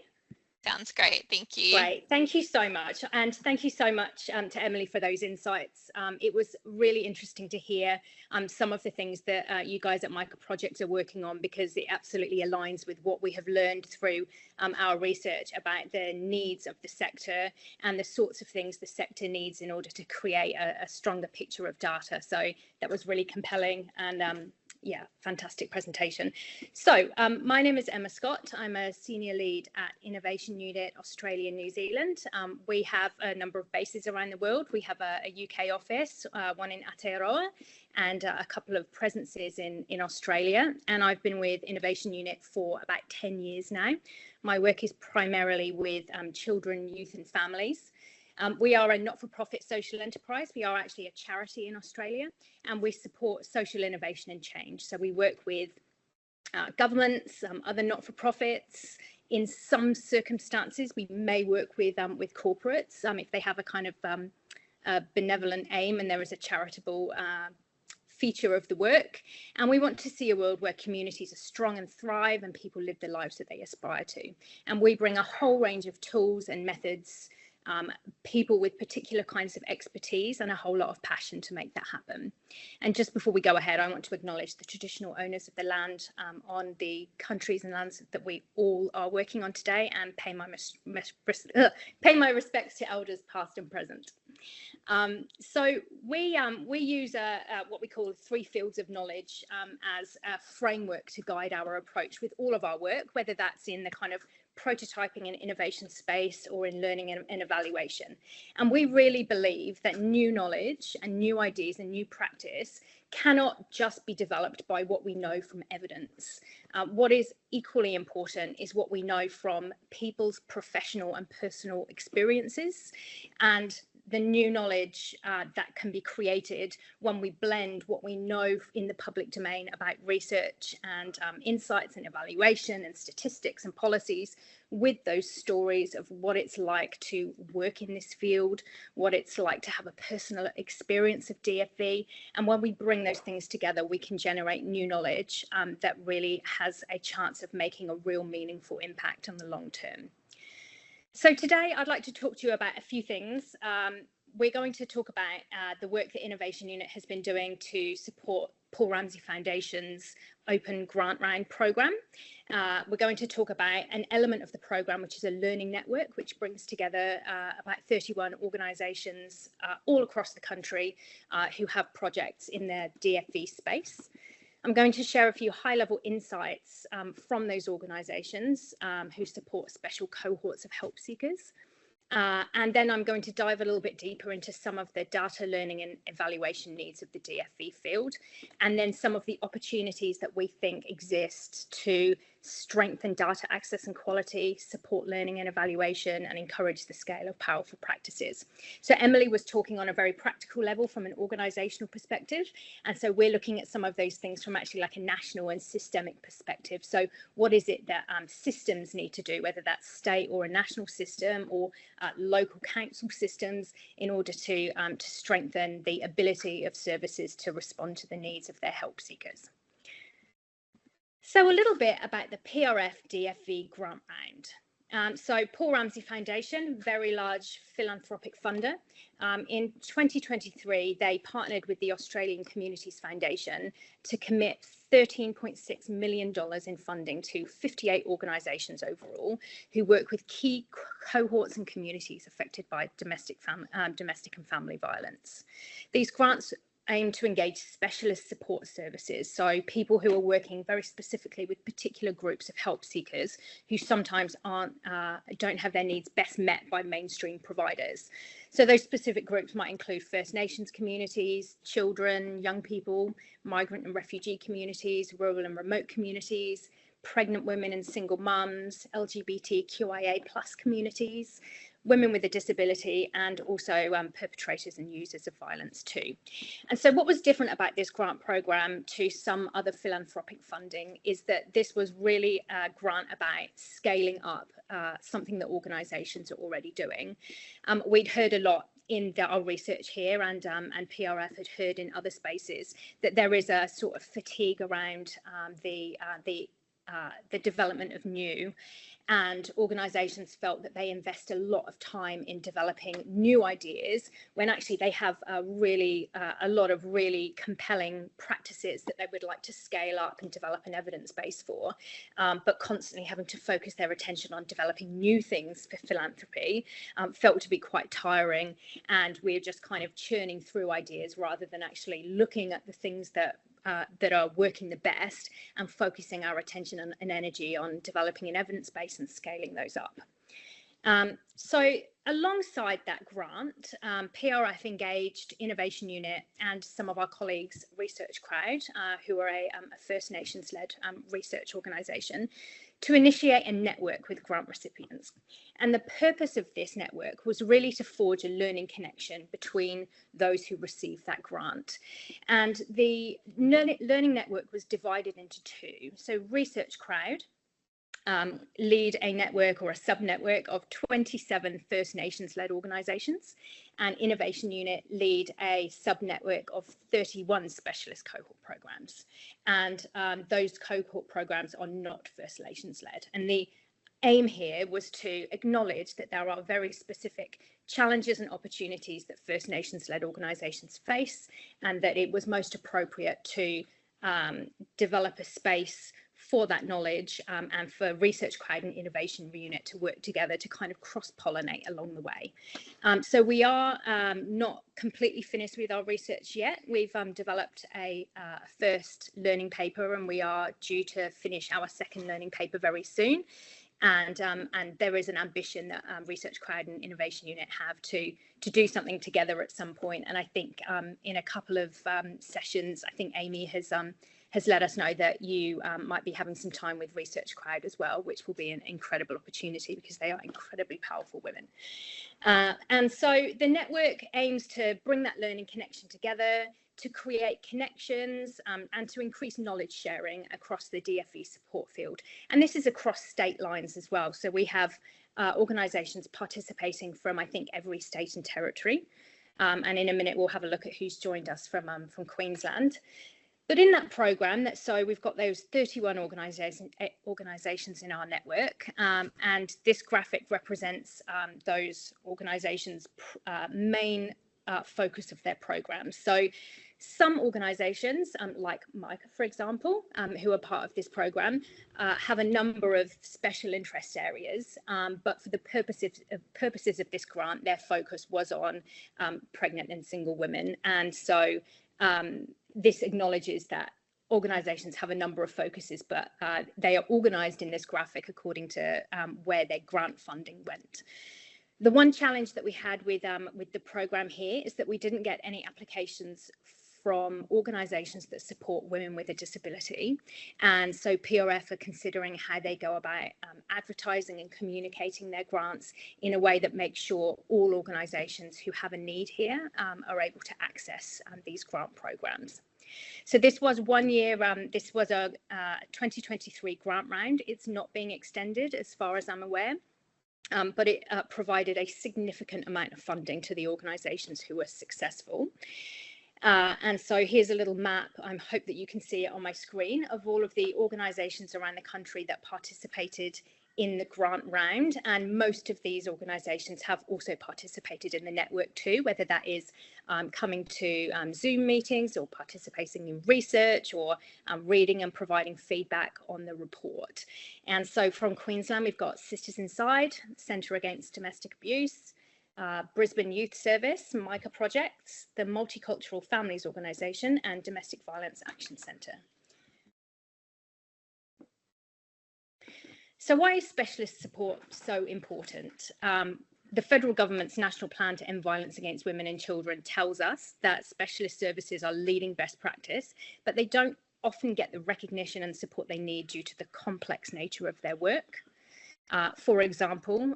[SPEAKER 1] Sounds great. Thank you.
[SPEAKER 3] Great. Thank you so much. And thank you so much to Emily for those insights. It was really interesting to hear some of the things that you guys at Micah Projects are working on, because it absolutely aligns with what we have learned through our research about the needs of the sector and the sorts of things the sector needs in order to create a stronger picture of data. So that was really compelling, and yeah, fantastic presentation. So my name is Emma Scott. I'm a senior lead at Innovation Unit Australia, New Zealand. We have a number of bases around the world. We have a UK office, one in Aotearoa, and a couple of presences in Australia. And I've been with Innovation Unit for about 10 years now. My work is primarily with children, youth and families. We are a not-for-profit social enterprise. We are actually a charity in Australia, and we support social innovation and change. So we work with governments, other not-for-profits. In some circumstances, we may work with corporates if they have a kind of benevolent aim and there is a charitable feature of the work. And we want to see a world where communities are strong and thrive and people live the lives that they aspire to. And we bring a whole range of tools and methods, people with particular kinds of expertise and a whole lot of passion to make that happen. And just before we go ahead, I want to acknowledge the traditional owners of the land on the countries and lands that we all are working on today, and pay my respects to elders past and present. So we use what we call 3 fields of knowledge as a framework to guide our approach with all of our work, whether that's in the kind of prototyping and innovation space or in learning and evaluation. And we really believe that new knowledge and new ideas and new practice cannot just be developed by what we know from evidence. What is equally important is what we know from people's professional and personal experiences, and the new knowledge that can be created when we blend what we know in the public domain about research and insights and evaluation and statistics and policies with those stories of what it's like to work in this field, what it's like to have a personal experience of DFV. And when we bring those things together, we can generate new knowledge that really has a chance of making a real meaningful impact on the long term. So today I'd like to talk to you about a few things. We're going to talk about the work that Innovation Unit has been doing to support Paul Ramsay Foundation's Open Grant Round programme. We're going to talk about an element of the programme, which is a learning network, which brings together about 31 organisations all across the country who have projects in their DFV space. I'm going to share a few high-level insights from those organisations who support special cohorts of help seekers. And then I'm going to dive a little bit deeper into some of the data learning and evaluation needs of the DFV field, and then some of the opportunities that we think exist to strengthen data access and quality, support learning and evaluation, and encourage the scale of powerful practices. So Emily was talking on a very practical level from an organizational perspective. And so we're looking at some of those things from actually like a national and systemic perspective. So what is it that systems need to do, whether that's state or a national system or local council systems, in order to strengthen the ability of services to respond to the needs of their help seekers. So a little bit about the PRF DFV grant round. So Paul Ramsay Foundation, very large philanthropic funder. In 2023, they partnered with the Australian Communities Foundation to commit $13.6 million in funding to 58 organisations overall who work with key cohorts and communities affected by domestic and family violence. These grants aim to engage specialist support services, so people who are working very specifically with particular groups of help seekers who sometimes don't have their needs best met by mainstream providers. So those specific groups might include First Nations communities, children, young people, migrant and refugee communities, rural and remote communities, pregnant women and single mums, LGBTQIA+ communities, women with a disability, and also perpetrators and users of violence too. And so what was different about this grant program to some other philanthropic funding is that this was really a grant about scaling up something that organisations are already doing. We'd heard a lot in our research here, and PRF had heard in other spaces, that there is a sort of fatigue around the development of new, and organisations felt that they invest a lot of time in developing new ideas when actually they have a lot of really compelling practices that they would like to scale up and develop an evidence base for, but constantly having to focus their attention on developing new things for philanthropy felt to be quite tiring, and we're just kind of churning through ideas rather than actually looking at the things that are working the best and focusing our attention and energy on developing an evidence base and scaling those up. So alongside that grant, PRF engaged Innovation Unit and some of our colleagues, Research Crowd, who are a First Nations-led research organisation, to initiate a network with grant recipients. And the purpose of this network was really to forge a learning connection between those who received that grant. And the learning network was divided into two. So Research Crowd lead a network or a sub-network of 27 First Nations-led organisations, and Innovation Unit lead a sub-network of 31 specialist cohort programmes. And those cohort programmes are not First Nations-led. And the aim here was to acknowledge that there are very specific challenges and opportunities that First Nations-led organisations face, and that it was most appropriate to develop a space for that knowledge and for Research Crowd and Innovation Unit to work together to kind of cross-pollinate along the way. So we are not completely finished with our research yet. We've developed a first learning paper, and we are due to finish our second learning paper very soon. And there is an ambition that Research Crowd and Innovation Unit have to do something together at some point. And I think in a couple of sessions, I think Amy has let us know that you might be having some time with Research Crowd as well, which will be an incredible opportunity because they are incredibly powerful women. And so the network aims to bring that learning connection together, to create connections and to increase knowledge sharing across the DFV support field. And this is across state lines as well. So we have organisations participating from, I think, every state and territory. And in a minute, we'll have a look at who's joined us from Queensland. But in that programme, so we've got those 31 organisations in our network, and this graphic represents those organisations' main focus of their programmes. So some organisations, like Micah, for example, who are part of this programme, have a number of special interest areas, but for the purposes of this grant, their focus was on pregnant and single women. And so this acknowledges that organisations have a number of focuses, but they are organised in this graphic according to where their grant funding went. The one challenge that we had with the programme here is that we didn't get any applications from organisations that support women with a disability, and so PRF are considering how they go about advertising and communicating their grants in a way that makes sure all organisations who have a need here are able to access these grant programmes. So this was 1 year, this was a 2023 grant round. It's not being extended as far as I'm aware. But it provided a significant amount of funding to the organisations who were successful. And so here's a little map, I hope that you can see it on my screen, of all of the organisations around the country that participated in the grant round. And most of these organisations have also participated in the network too, whether that is coming to Zoom meetings or participating in research or reading and providing feedback on the report. And so from Queensland, we've got Sisters Inside, Centre Against Domestic Abuse, Brisbane Youth Service, Micah Projects, the Multicultural Families Organisation, and Domestic Violence Action Centre. So why is specialist support so important? The federal government's National Plan to End Violence Against Women and Children tells us that specialist services are leading best practice, but they don't often get the recognition and support they need due to the complex nature of their work. For example,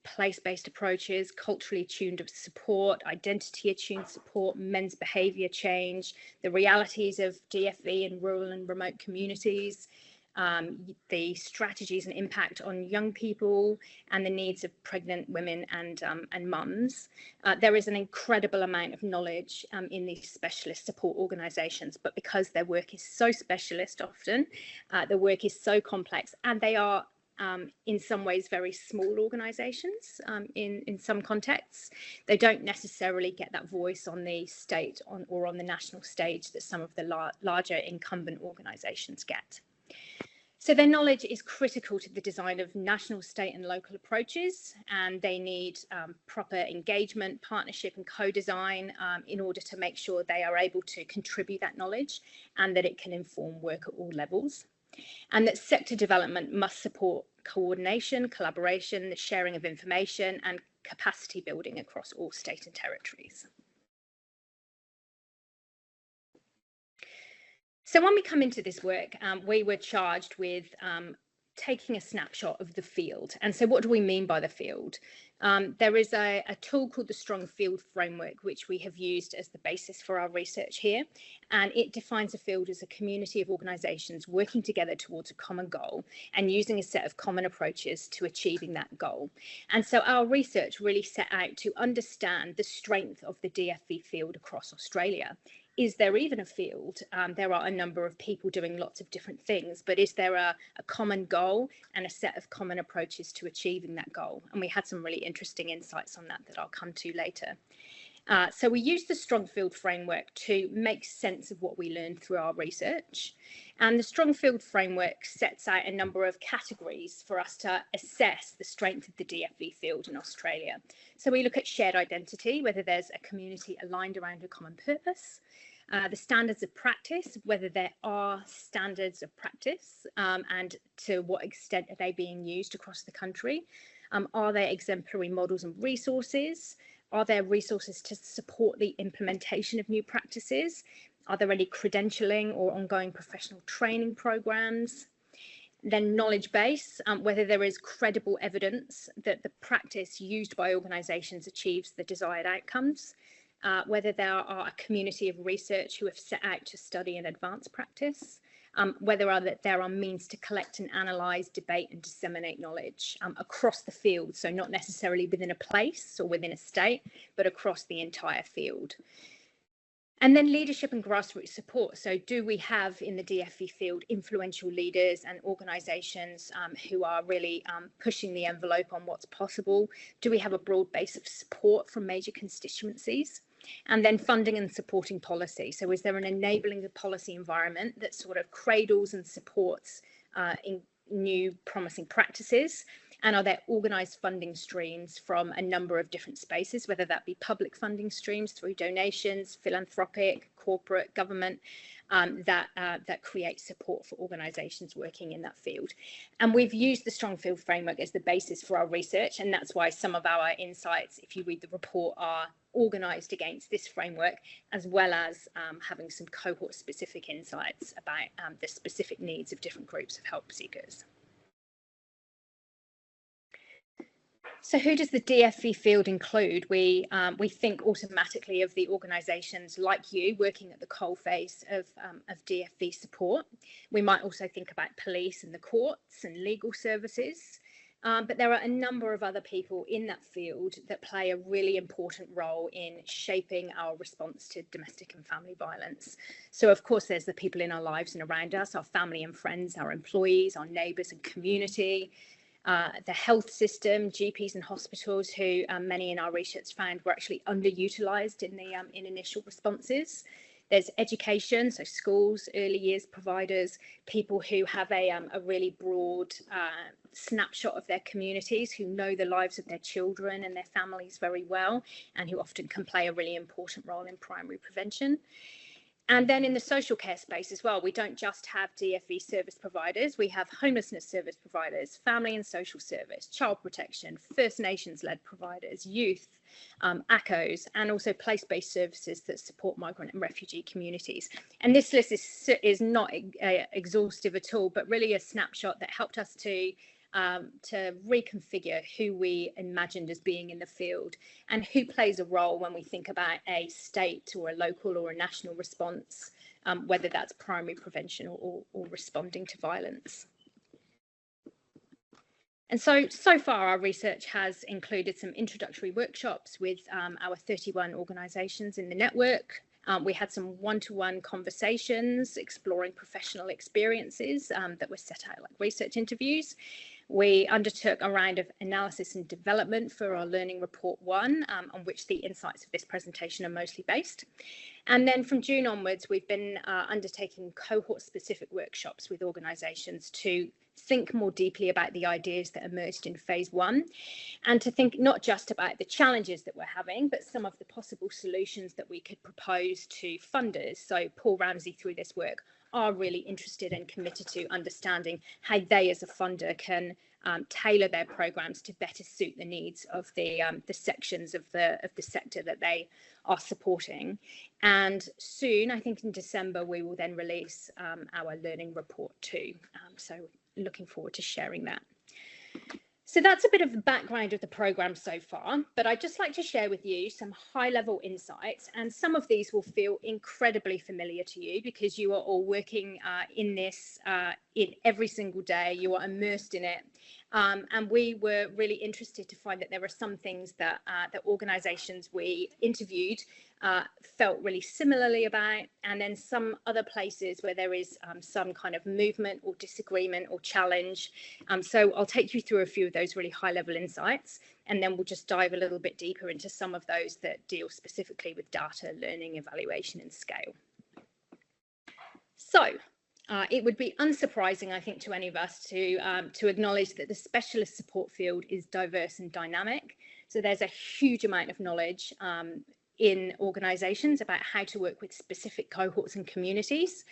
[SPEAKER 3] place-based approaches, culturally tuned support, identity-attuned support, men's behaviour change, the realities of DFV in rural and remote communities, the strategies and impact on young people, and the needs of pregnant women and mums. There is an incredible amount of knowledge in these specialist support organisations, but because their work is so specialist often, the work is so complex, and they are in some ways very small organisations in some contexts. They don't necessarily get that voice on the state or on the national stage that some of the larger incumbent organisations get. So their knowledge is critical to the design of national, state and local approaches, and they need proper engagement, partnership and co-design in order to make sure they are able to contribute that knowledge and that it can inform work at all levels. And that sector development must support coordination, collaboration, the sharing of information and capacity building across all state and territories. So when we come into this work, we were charged with taking a snapshot of the field. And so what do we mean by the field? There is a tool called the Strong Field Framework, which we have used as the basis for our research here. And it defines a field as a community of organisations working together towards a common goal and using a set of common approaches to achieving that goal. And so our research really set out to understand the strength of the DFV field across Australia. Is there even a field? There are a number of people doing lots of different things, but is there a common goal and a set of common approaches to achieving that goal? And we had some really interesting insights on that I'll come to later. So we used the Strong Field Framework to make sense of what we learned through our research. And the Strong Field Framework sets out a number of categories for us to assess the strength of the DFV field in Australia. So we look at shared identity, whether there's a community aligned around a common purpose. The standards of practice, whether there are standards of practice and to what extent are they being used across the country. Are there exemplary models and resources? Are there resources to support the implementation of new practices? Are there any credentialing or ongoing professional training programs? Then knowledge base, whether there is credible evidence that the practice used by organisations achieves the desired outcomes. Whether there are a community of research who have set out to study and advance practice, whether there are means to collect and analyse, debate and disseminate knowledge across the field, so not necessarily within a place or within a state, but across the entire field. And then leadership and grassroots support. So do we have in the DFV field influential leaders and organisations who are really pushing the envelope on what's possible? Do we have a broad base of support from major constituencies? And then funding and supporting policy. So is there an enabling policy environment that sort of cradles and supports in new promising practices? And are there organised funding streams from a number of different spaces, whether that be public funding streams through donations, philanthropic, corporate, government, that create support for organisations working in that field. And we've used the Strong Field Framework as the basis for our research, and that's why some of our insights, if you read the report, are organised against this framework, as well as having some cohort-specific insights about the specific needs of different groups of help seekers. So who does the DFV field include? We think automatically of the organisations like you working at the coalface of DFV support. We might also think about police and the courts and legal services. But there are a number of other people in that field that play a really important role in shaping our response to domestic and family violence. So, of course, there's the people in our lives and around us, our family and friends, our employees, our neighbours and community, the health system, GPs and hospitals, who many in our research found were actually underutilised in initial responses. There's education, so schools, early years providers, people who have a really broad snapshot of their communities, who know the lives of their children and their families very well, and who often can play a really important role in primary prevention. And then in the social care space as well, we don't just have DFV service providers, we have homelessness service providers, family and social service, child protection, First Nations-led providers, youth, ACOs, and also place-based services that support migrant and refugee communities. And this list is not exhaustive at all, but really a snapshot that helped us to reconfigure who we imagined as being in the field and who plays a role when we think about a state or a local or a national response, whether that's primary prevention or responding to violence. And so far our research has included some introductory workshops with our 31 organisations in the network. We had some one-to-one conversations exploring professional experiences that were set out like research interviews. We undertook a round of analysis and development for our Learning Report 1, on which the insights of this presentation are mostly based. And then from June onwards, we've been undertaking cohort-specific workshops with organisations to think more deeply about the ideas that emerged in phase 1, and to think not just about the challenges that we're having, but some of the possible solutions that we could propose to funders. So Paul Ramsay, through this work, are really interested and committed to understanding how they as a funder can tailor their programs to better suit the needs of the sections of the sector that they are supporting. And soon, I think in December, we will then release our Learning Report 2. So looking forward to sharing that. So that's a bit of the background of the programme so far, but I'd just like to share with you some high-level insights, and some of these will feel incredibly familiar to you because you are all working in this in every single day. You are immersed in it, and we were really interested to find that there are some things that the organisations we interviewed felt really similarly about, and then some other places where there is some kind of movement or disagreement or challenge. So I'll take you through a few of those really high-level insights, and then we'll just dive a little bit deeper into some of those that deal specifically with data, learning, evaluation, and scale. So it would be unsurprising, I think, to any of us to acknowledge that the specialist support field is diverse and dynamic. So there's a huge amount of knowledge in organisations about how to work with specific cohorts and communities,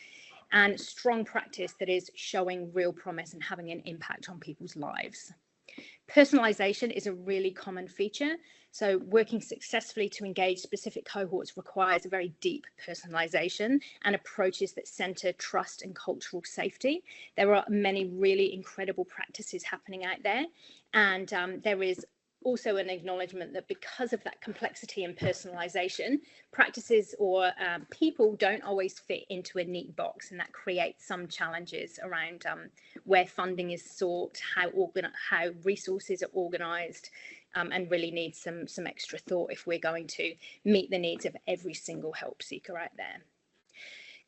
[SPEAKER 3] and strong practice that is showing real promise and having an impact on people's lives. Personalisation is a really common feature. So working successfully to engage specific cohorts requires a very deep personalisation and approaches that centre trust and cultural safety. There are many really incredible practices happening out there, and there is also an acknowledgement that because of that complexity and personalisation, practices or people don't always fit into a neat box, and that creates some challenges around where funding is sought, how resources are organised, and really needs some extra thought if we're going to meet the needs of every single help seeker out there.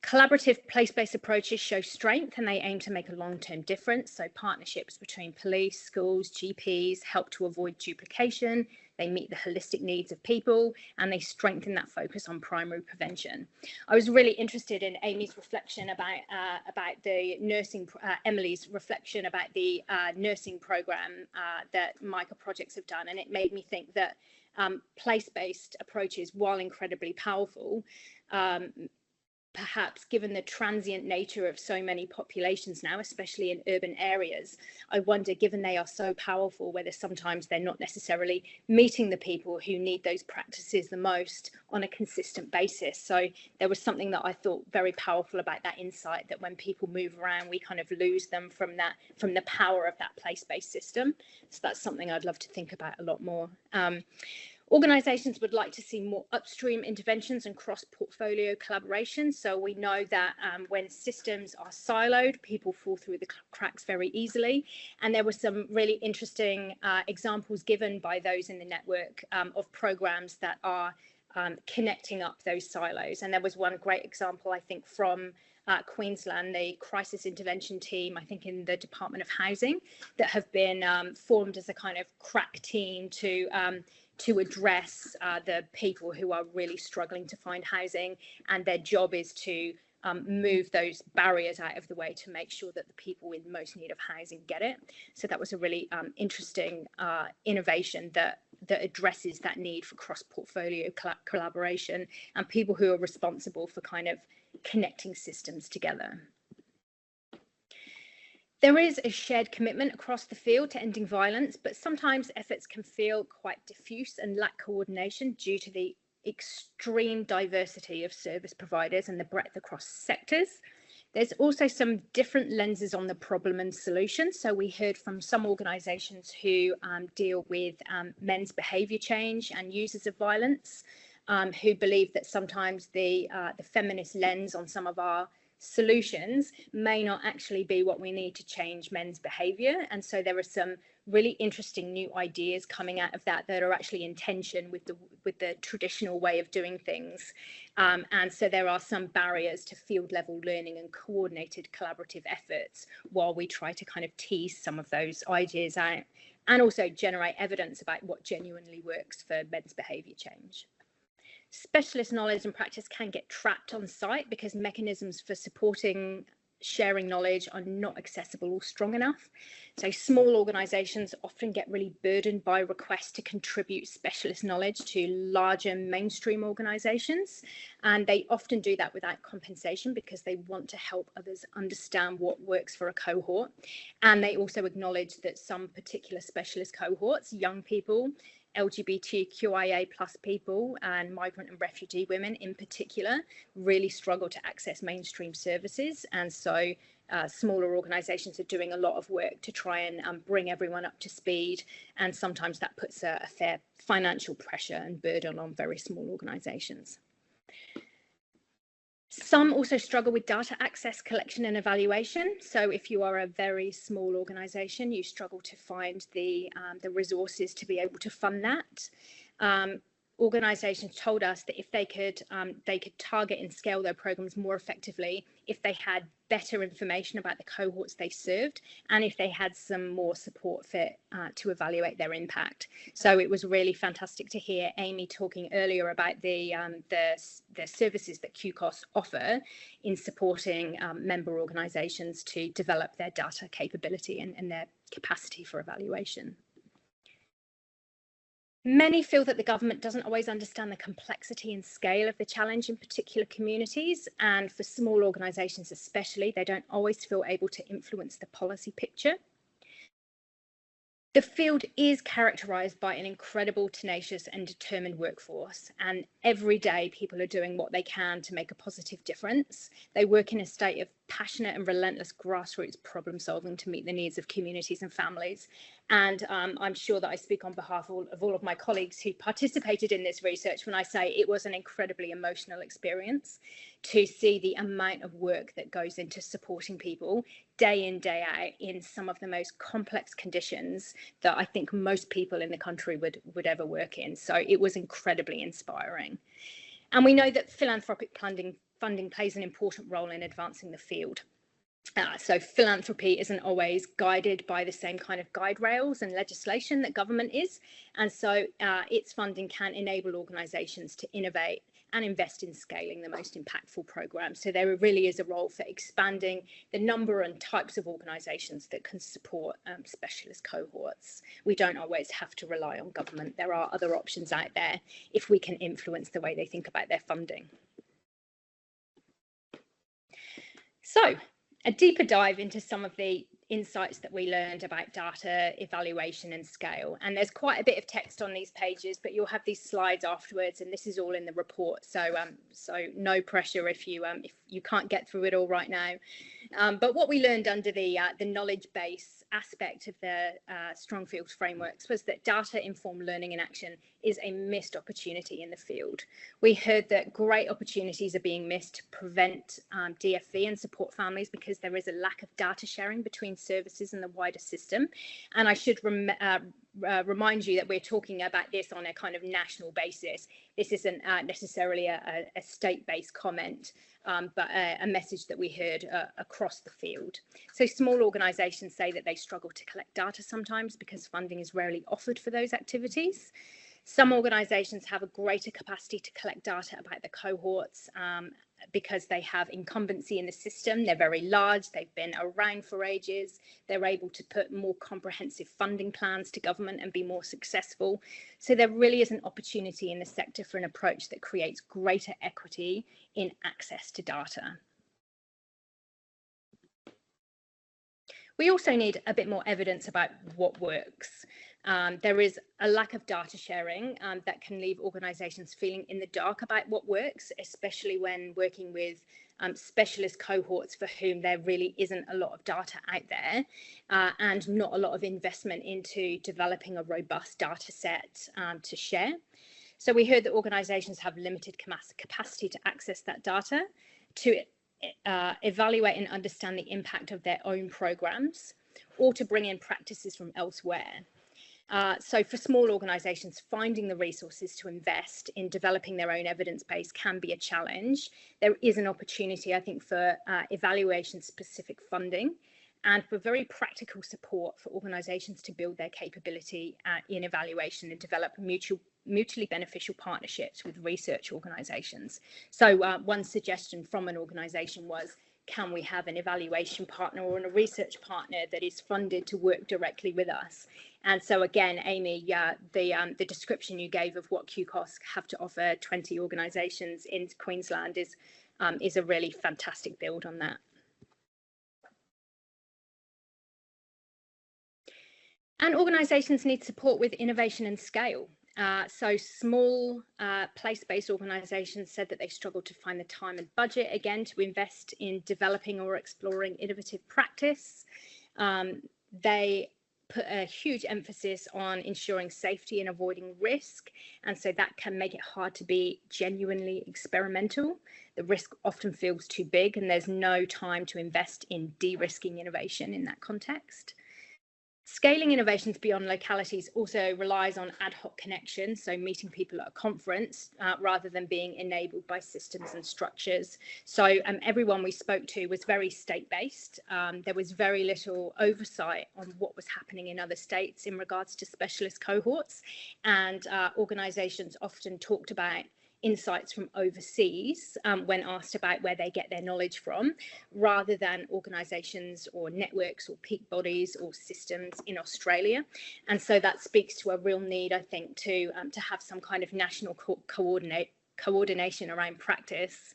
[SPEAKER 3] Collaborative place-based approaches show strength, and they aim to make a long-term difference. So partnerships between police, schools, GPs help to avoid duplication, they meet the holistic needs of people, and they strengthen that focus on primary prevention. I was really interested in Amy's reflection about the nursing, Emily's reflection about the nursing program that Micah Projects have done, and it made me think that place-based approaches, while incredibly powerful, perhaps given the transient nature of so many populations now, especially in urban areas, I wonder, given they are so powerful, whether sometimes they're not necessarily meeting the people who need those practices the most on a consistent basis. So there was something that I thought very powerful about that insight, that when people move around, we kind of lose them from the power of that place-based system. So that's something I'd love to think about a lot more. Organisations would like to see more upstream interventions and cross-portfolio collaboration. So we know that when systems are siloed, people fall through the cracks very easily. And there were some really interesting examples given by those in the network of programs that are connecting up those silos. And there was one great example, I think, from Queensland, the crisis intervention team, I think in the Department of Housing, that have been formed as a kind of crack team to address the people who are really struggling to find housing, and their job is to move those barriers out of the way to make sure that the people in most need of housing get it. So that was a really interesting innovation that addresses that need for cross-portfolio collaboration and people who are responsible for kind of connecting systems together. There is a shared commitment across the field to ending violence, but sometimes efforts can feel quite diffuse and lack coordination due to the extreme diversity of service providers and the breadth across sectors. There's also some different lenses on the problem and solution. So we heard from some organisations who deal with men's behaviour change and users of violence, who believe that sometimes the feminist lens on some of our solutions may not actually be what we need to change men's behaviour. And so there are some really interesting new ideas coming out of that are actually in tension with the traditional way of doing things. And so there are some barriers to field level learning and coordinated collaborative efforts while we try to kind of tease some of those ideas out and also generate evidence about what genuinely works for men's behaviour change. Specialist knowledge and practice can get trapped on site because mechanisms for supporting sharing knowledge are not accessible or strong enough. So small organisations often get really burdened by requests to contribute specialist knowledge to larger mainstream organisations, and they often do that without compensation because they want to help others understand what works for a cohort. And they also acknowledge that some particular specialist cohorts, young people, LGBTQIA+ people and migrant and refugee women in particular really struggle to access mainstream services, and so smaller organisations are doing a lot of work to try and bring everyone up to speed, and sometimes that puts a fair financial pressure and burden on very small organisations. Some also struggle with data access, collection and evaluation. So if you are a very small organisation, you struggle to find the resources to be able to fund that. Organisations told us that if they could target and scale their programs more effectively if they had better information about the cohorts they served and if they had some more support to evaluate their impact. So it was really fantastic to hear Amy talking earlier about the services that QCOS offer in supporting member organisations to develop their data capability and their capacity for evaluation. Many feel that the government doesn't always understand the complexity and scale of the challenge in particular communities, and for small organisations especially, they don't always feel able to influence the policy picture. The field is characterised by an incredible, tenacious and determined workforce, and every day people are doing what they can to make a positive difference. They work in a state of passionate and relentless grassroots problem solving to meet the needs of communities and families. And I'm sure that I speak on behalf of all of my colleagues who participated in this research when I say it was an incredibly emotional experience to see the amount of work that goes into supporting people day in, day out in some of the most complex conditions that I think most people in the country would ever work in. So it was incredibly inspiring. And we know that philanthropic funding plays an important role in advancing the field. So philanthropy isn't always guided by the same kind of guide rails and legislation that government is. And so its funding can enable organisations to innovate and invest in scaling the most impactful programs. So there really is a role for expanding the number and types of organisations that can support specialist cohorts. We don't always have to rely on government. There are other options out there if we can influence the way they think about their funding. So, a deeper dive into some of the insights that we learned about data evaluation and scale. And there's quite a bit of text on these pages, but you'll have these slides afterwards, and this is all in the report. So no pressure if you can't get through it all right now. But what we learned under the knowledge base aspect of the strong field frameworks was that data-informed learning and action is a missed opportunity in the field. We heard that great opportunities are being missed to prevent DFV and support families because there is a lack of data sharing between services and the wider system. And I should remind you that we're talking about this on a kind of national basis. This isn't necessarily a state-based comment, but a message that we heard across the field. So small organisations say that they struggle to collect data sometimes because funding is rarely offered for those activities. Some organisations have a greater capacity to collect data about the cohorts because they have incumbency in the system. They're very large, they've been around for ages, they're able to put more comprehensive funding plans to government and be more successful. So there really is an opportunity in the sector for an approach that creates greater equity in access to data. We also need a bit more evidence about what works. There is a lack of data sharing that can leave organisations feeling in the dark about what works, especially when working with specialist cohorts for whom there really isn't a lot of data out there and not a lot of investment into developing a robust data set to share. So we heard that organisations have limited capacity to access that data, to evaluate and understand the impact of their own programs, or to bring in practices from elsewhere. So for small organisations, finding the resources to invest in developing their own evidence base can be a challenge. There is an opportunity, I think, for evaluation-specific funding and for very practical support for organisations to build their capability in evaluation and develop mutually beneficial partnerships with research organisations. So one suggestion from an organisation was, can we have an evaluation partner or a research partner that is funded to work directly with us? And so again, Amy, the description you gave of what QCOS have to offer 20 organisations in Queensland is a really fantastic build on that. And organisations need support with innovation and scale. So small place-based organisations said that they struggle to find the time and budget, again, to invest in developing or exploring innovative practice. They put a huge emphasis on ensuring safety and avoiding risk. And so that can make it hard to be genuinely experimental. The risk often feels too big and there's no time to invest in de-risking innovation in that context. Scaling innovations beyond localities also relies on ad hoc connections, so meeting people at a conference rather than being enabled by systems and structures. So everyone we spoke to was very state-based. There was very little oversight on what was happening in other states in regards to specialist cohorts, and organisations often talked about insights from overseas when asked about where they get their knowledge from, rather than organisations or networks or peak bodies or systems in Australia. And so that speaks to a real need, I think, to have some kind of national coordination around practice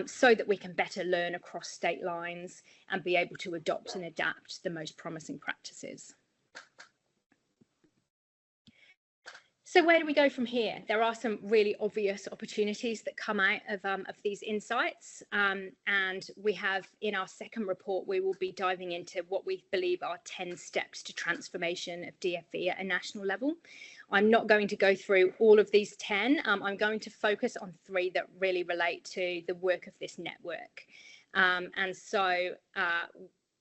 [SPEAKER 3] so that we can better learn across state lines and be able to adopt and adapt the most promising practices. So where do we go from here? There are some really obvious opportunities that come out of these insights. And we have, in our second report, we will be diving into what we believe are 10 steps to transformation of DFV at a national level. I'm not going to go through all of these 10. I'm going to focus on 3 that really relate to the work of this network. And so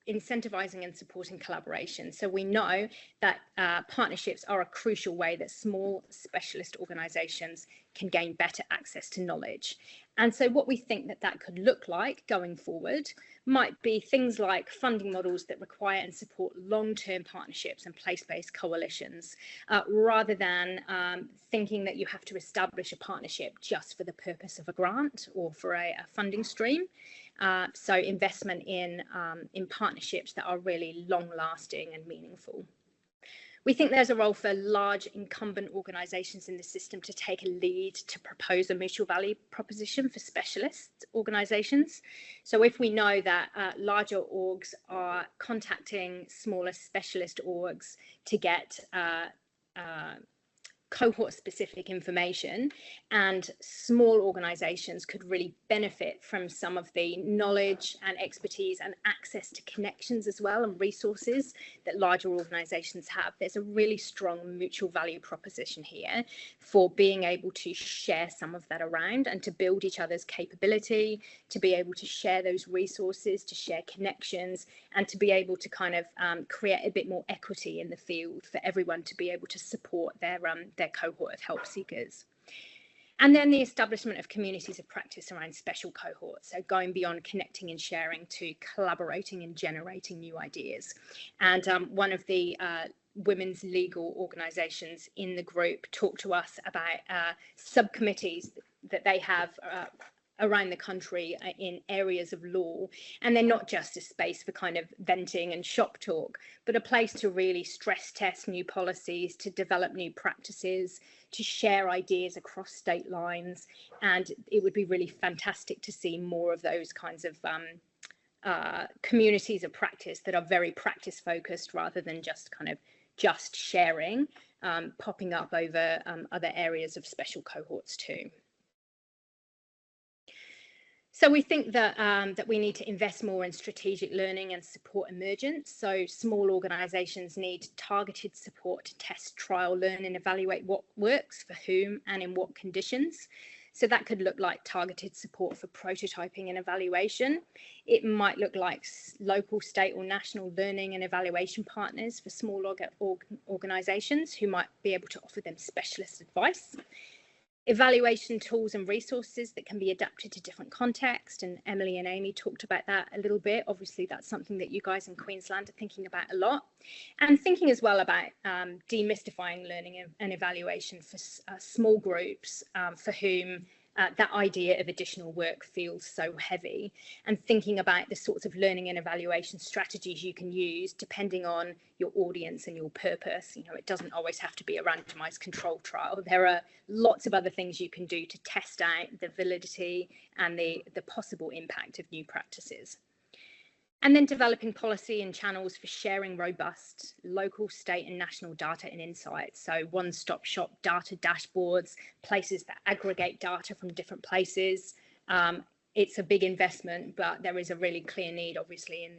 [SPEAKER 3] incentivizing and supporting collaboration. So we know that partnerships are a crucial way that small specialist organizations can gain better access to knowledge. And so what we think that could look like going forward might be things like funding models that require and support long-term partnerships and place-based coalitions, rather than thinking that you have to establish a partnership just for the purpose of a grant or for a funding stream. So investment in partnerships that are really long-lasting and meaningful. We think there's a role for large incumbent organisations in the system to take a lead to propose a mutual value proposition for specialist organisations. So if we know that larger orgs are contacting smaller specialist orgs to get cohort specific information, and small organizations could really benefit from some of the knowledge and expertise and access to connections as well, and resources that larger organizations have, there's a really strong mutual value proposition here for being able to share some of that around and to build each other's capability, to be able to share those resources, to share connections, and to be able to kind of create a bit more equity in the field for everyone to be able to support their cohort of help seekers. And then the establishment of communities of practice around special cohorts, so going beyond connecting and sharing to collaborating and generating new ideas. And one of the women's legal organisations in the group talked to us about subcommittees that they have around the country in areas of law, and they're not just a space for kind of venting and shop talk, but a place to really stress test new policies, to develop new practices, to share ideas across state lines. And it would be really fantastic to see more of those kinds of communities of practice that are very practice focused rather than just kind of just sharing, popping up over other areas of special cohorts too. So we think that that we need to invest more in strategic learning and support emergence. So small organisations need targeted support to test, trial, learn and evaluate what works for whom and in what conditions. So that could look like targeted support for prototyping and evaluation. It might look like local, state or national learning and evaluation partners for small organisations who might be able to offer them specialist advice. Evaluation tools and resources that can be adapted to different contexts, and Emily and Amy talked about that a little bit. Obviously that's something that you guys in Queensland are thinking about a lot, and thinking as well about demystifying learning and evaluation for small groups for whom that idea of additional work feels so heavy, and thinking about the sorts of learning and evaluation strategies you can use depending on your audience and your purpose. You know, it doesn't always have to be a randomized control trial. There are lots of other things you can do to test out the validity and the possible impact of new practices. And then developing policy and channels for sharing robust local, state and national data and insights. So one-stop shop data dashboards, places that aggregate data from different places. It's a big investment, but there is a really clear need, obviously, in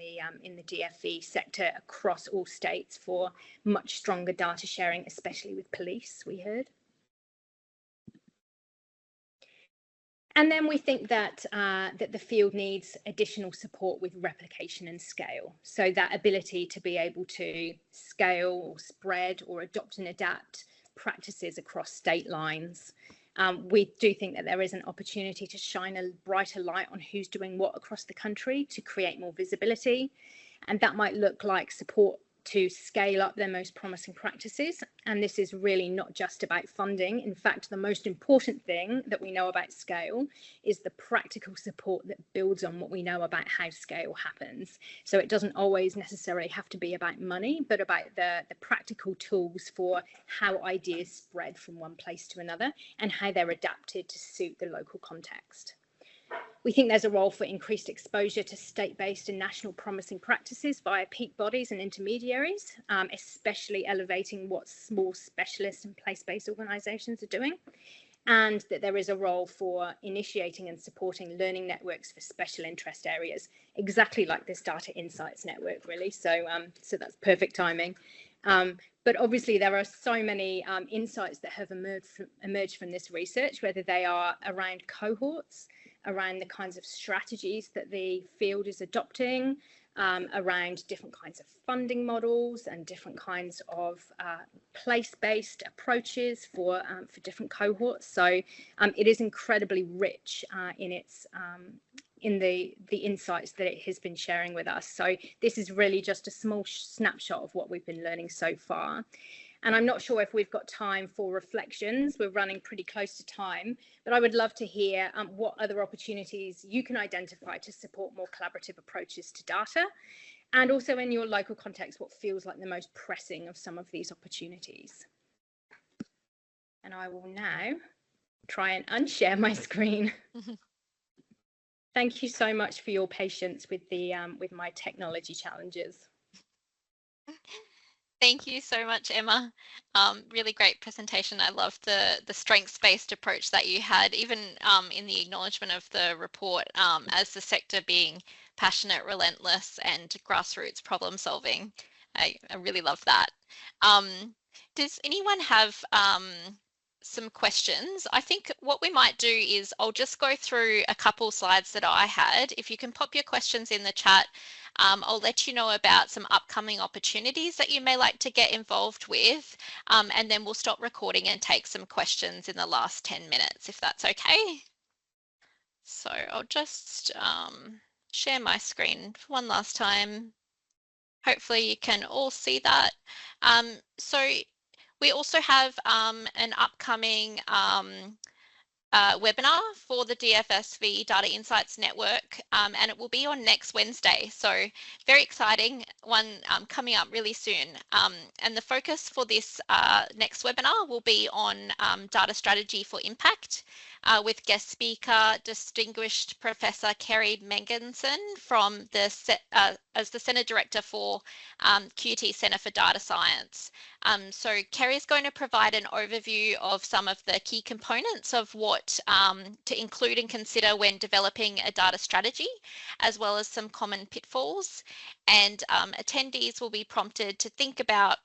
[SPEAKER 3] the DFV sector across all states for much stronger data sharing, especially with police, we heard. And then we think that that the field needs additional support with replication and scale. So that ability to be able to scale or spread or adopt and adapt practices across state lines. We do think that there is an opportunity to shine a brighter light on who's doing what across the country to create more visibility. And that might look like support to scale up their most promising practices. And this is really not just about funding. In fact, the most important thing that we know about scale is the practical support that builds on what we know about how scale happens. So it doesn't always necessarily have to be about money, but about the practical tools for how ideas spread from one place to another and how they're adapted to suit the local context. We think there's a role for increased exposure to state-based and national promising practices via peak bodies and intermediaries, especially elevating what small specialist and place-based organisations are doing, and that there is a role for initiating and supporting learning networks for special interest areas, exactly like this Data Insights Network, really. So that's perfect timing. But obviously there are so many insights that have emerged from this research, whether they are around cohorts, around the kinds of strategies that the field is adopting, around different kinds of funding models and different kinds of place-based approaches for different cohorts. So it is incredibly rich in its in the insights that it has been sharing with us. So this is really just a small snapshot of what we've been learning so far. And I'm not sure if we've got time for reflections. We're running pretty close to time, but I would love to hear what other opportunities you can identify to support more collaborative approaches to data, and also in your local context, what feels like the most pressing of some of these opportunities. And I will now try and unshare my screen. Thank you so much for your patience with with my technology challenges.
[SPEAKER 1] Thank you so much, Emma. Really great presentation. I love the strengths-based approach that you had, even in the acknowledgement of the report as the sector being passionate, relentless, and grassroots problem solving. I really love that. Does anyone have some questions? I think what we might do is I'll just go through a couple slides that I had. If you can pop your questions in the chat, I'll let you know about some upcoming opportunities that you may like to get involved with, and then we'll stop recording and take some questions in the last 10 minutes, if that's okay. So I'll just share my screen for one last time. Hopefully you can all see that. So we also have an upcoming webinar for the DFSV Data Insights Network, and it will be on next Wednesday. So very exciting one coming up really soon. And the focus for this next webinar will be on data strategy for impact with guest speaker, distinguished Professor Kerry Mengensen from as the Centre Director for QT Centre for Data Science. So Kerry is going to provide an overview of some of the key components of what to include and consider when developing a data strategy, as well as some common pitfalls. And attendees will be prompted to think about,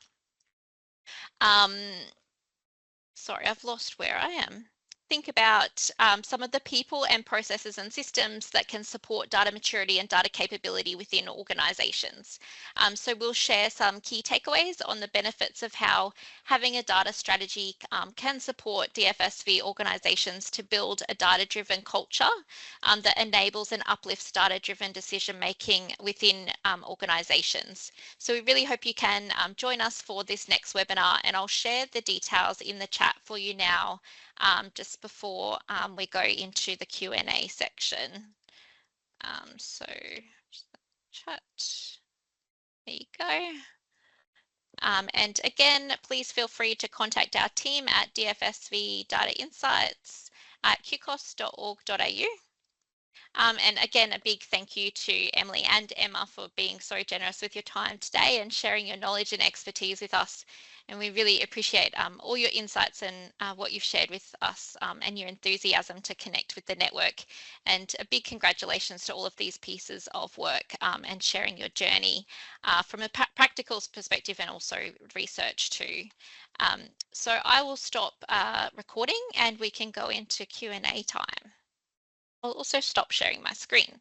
[SPEAKER 1] sorry, I've lost where I am. Think about some of the people and processes and systems that can support data maturity and data capability within organizations. So we'll share some key takeaways on the benefits of how having a data strategy can support DFSV organizations to build a data-driven culture that enables and uplifts data-driven decision-making within organizations. So we really hope you can join us for this next webinar, and I'll share the details in the chat for you now, just before we go into the Q&A section. So chat, there you go. And again, please feel free to contact our team at DFSV Data Insights at qcos.org.au. And again, a big thank you to Emily and Emma for being so generous with your time today and sharing your knowledge and expertise with us. And we really appreciate all your insights and what you've shared with us and your enthusiasm to connect with the network. And a big congratulations to all of these pieces of work and sharing your journey from a practical perspective and also research too. So I will stop recording and we can go into Q&A time. I'll also stop sharing my screen.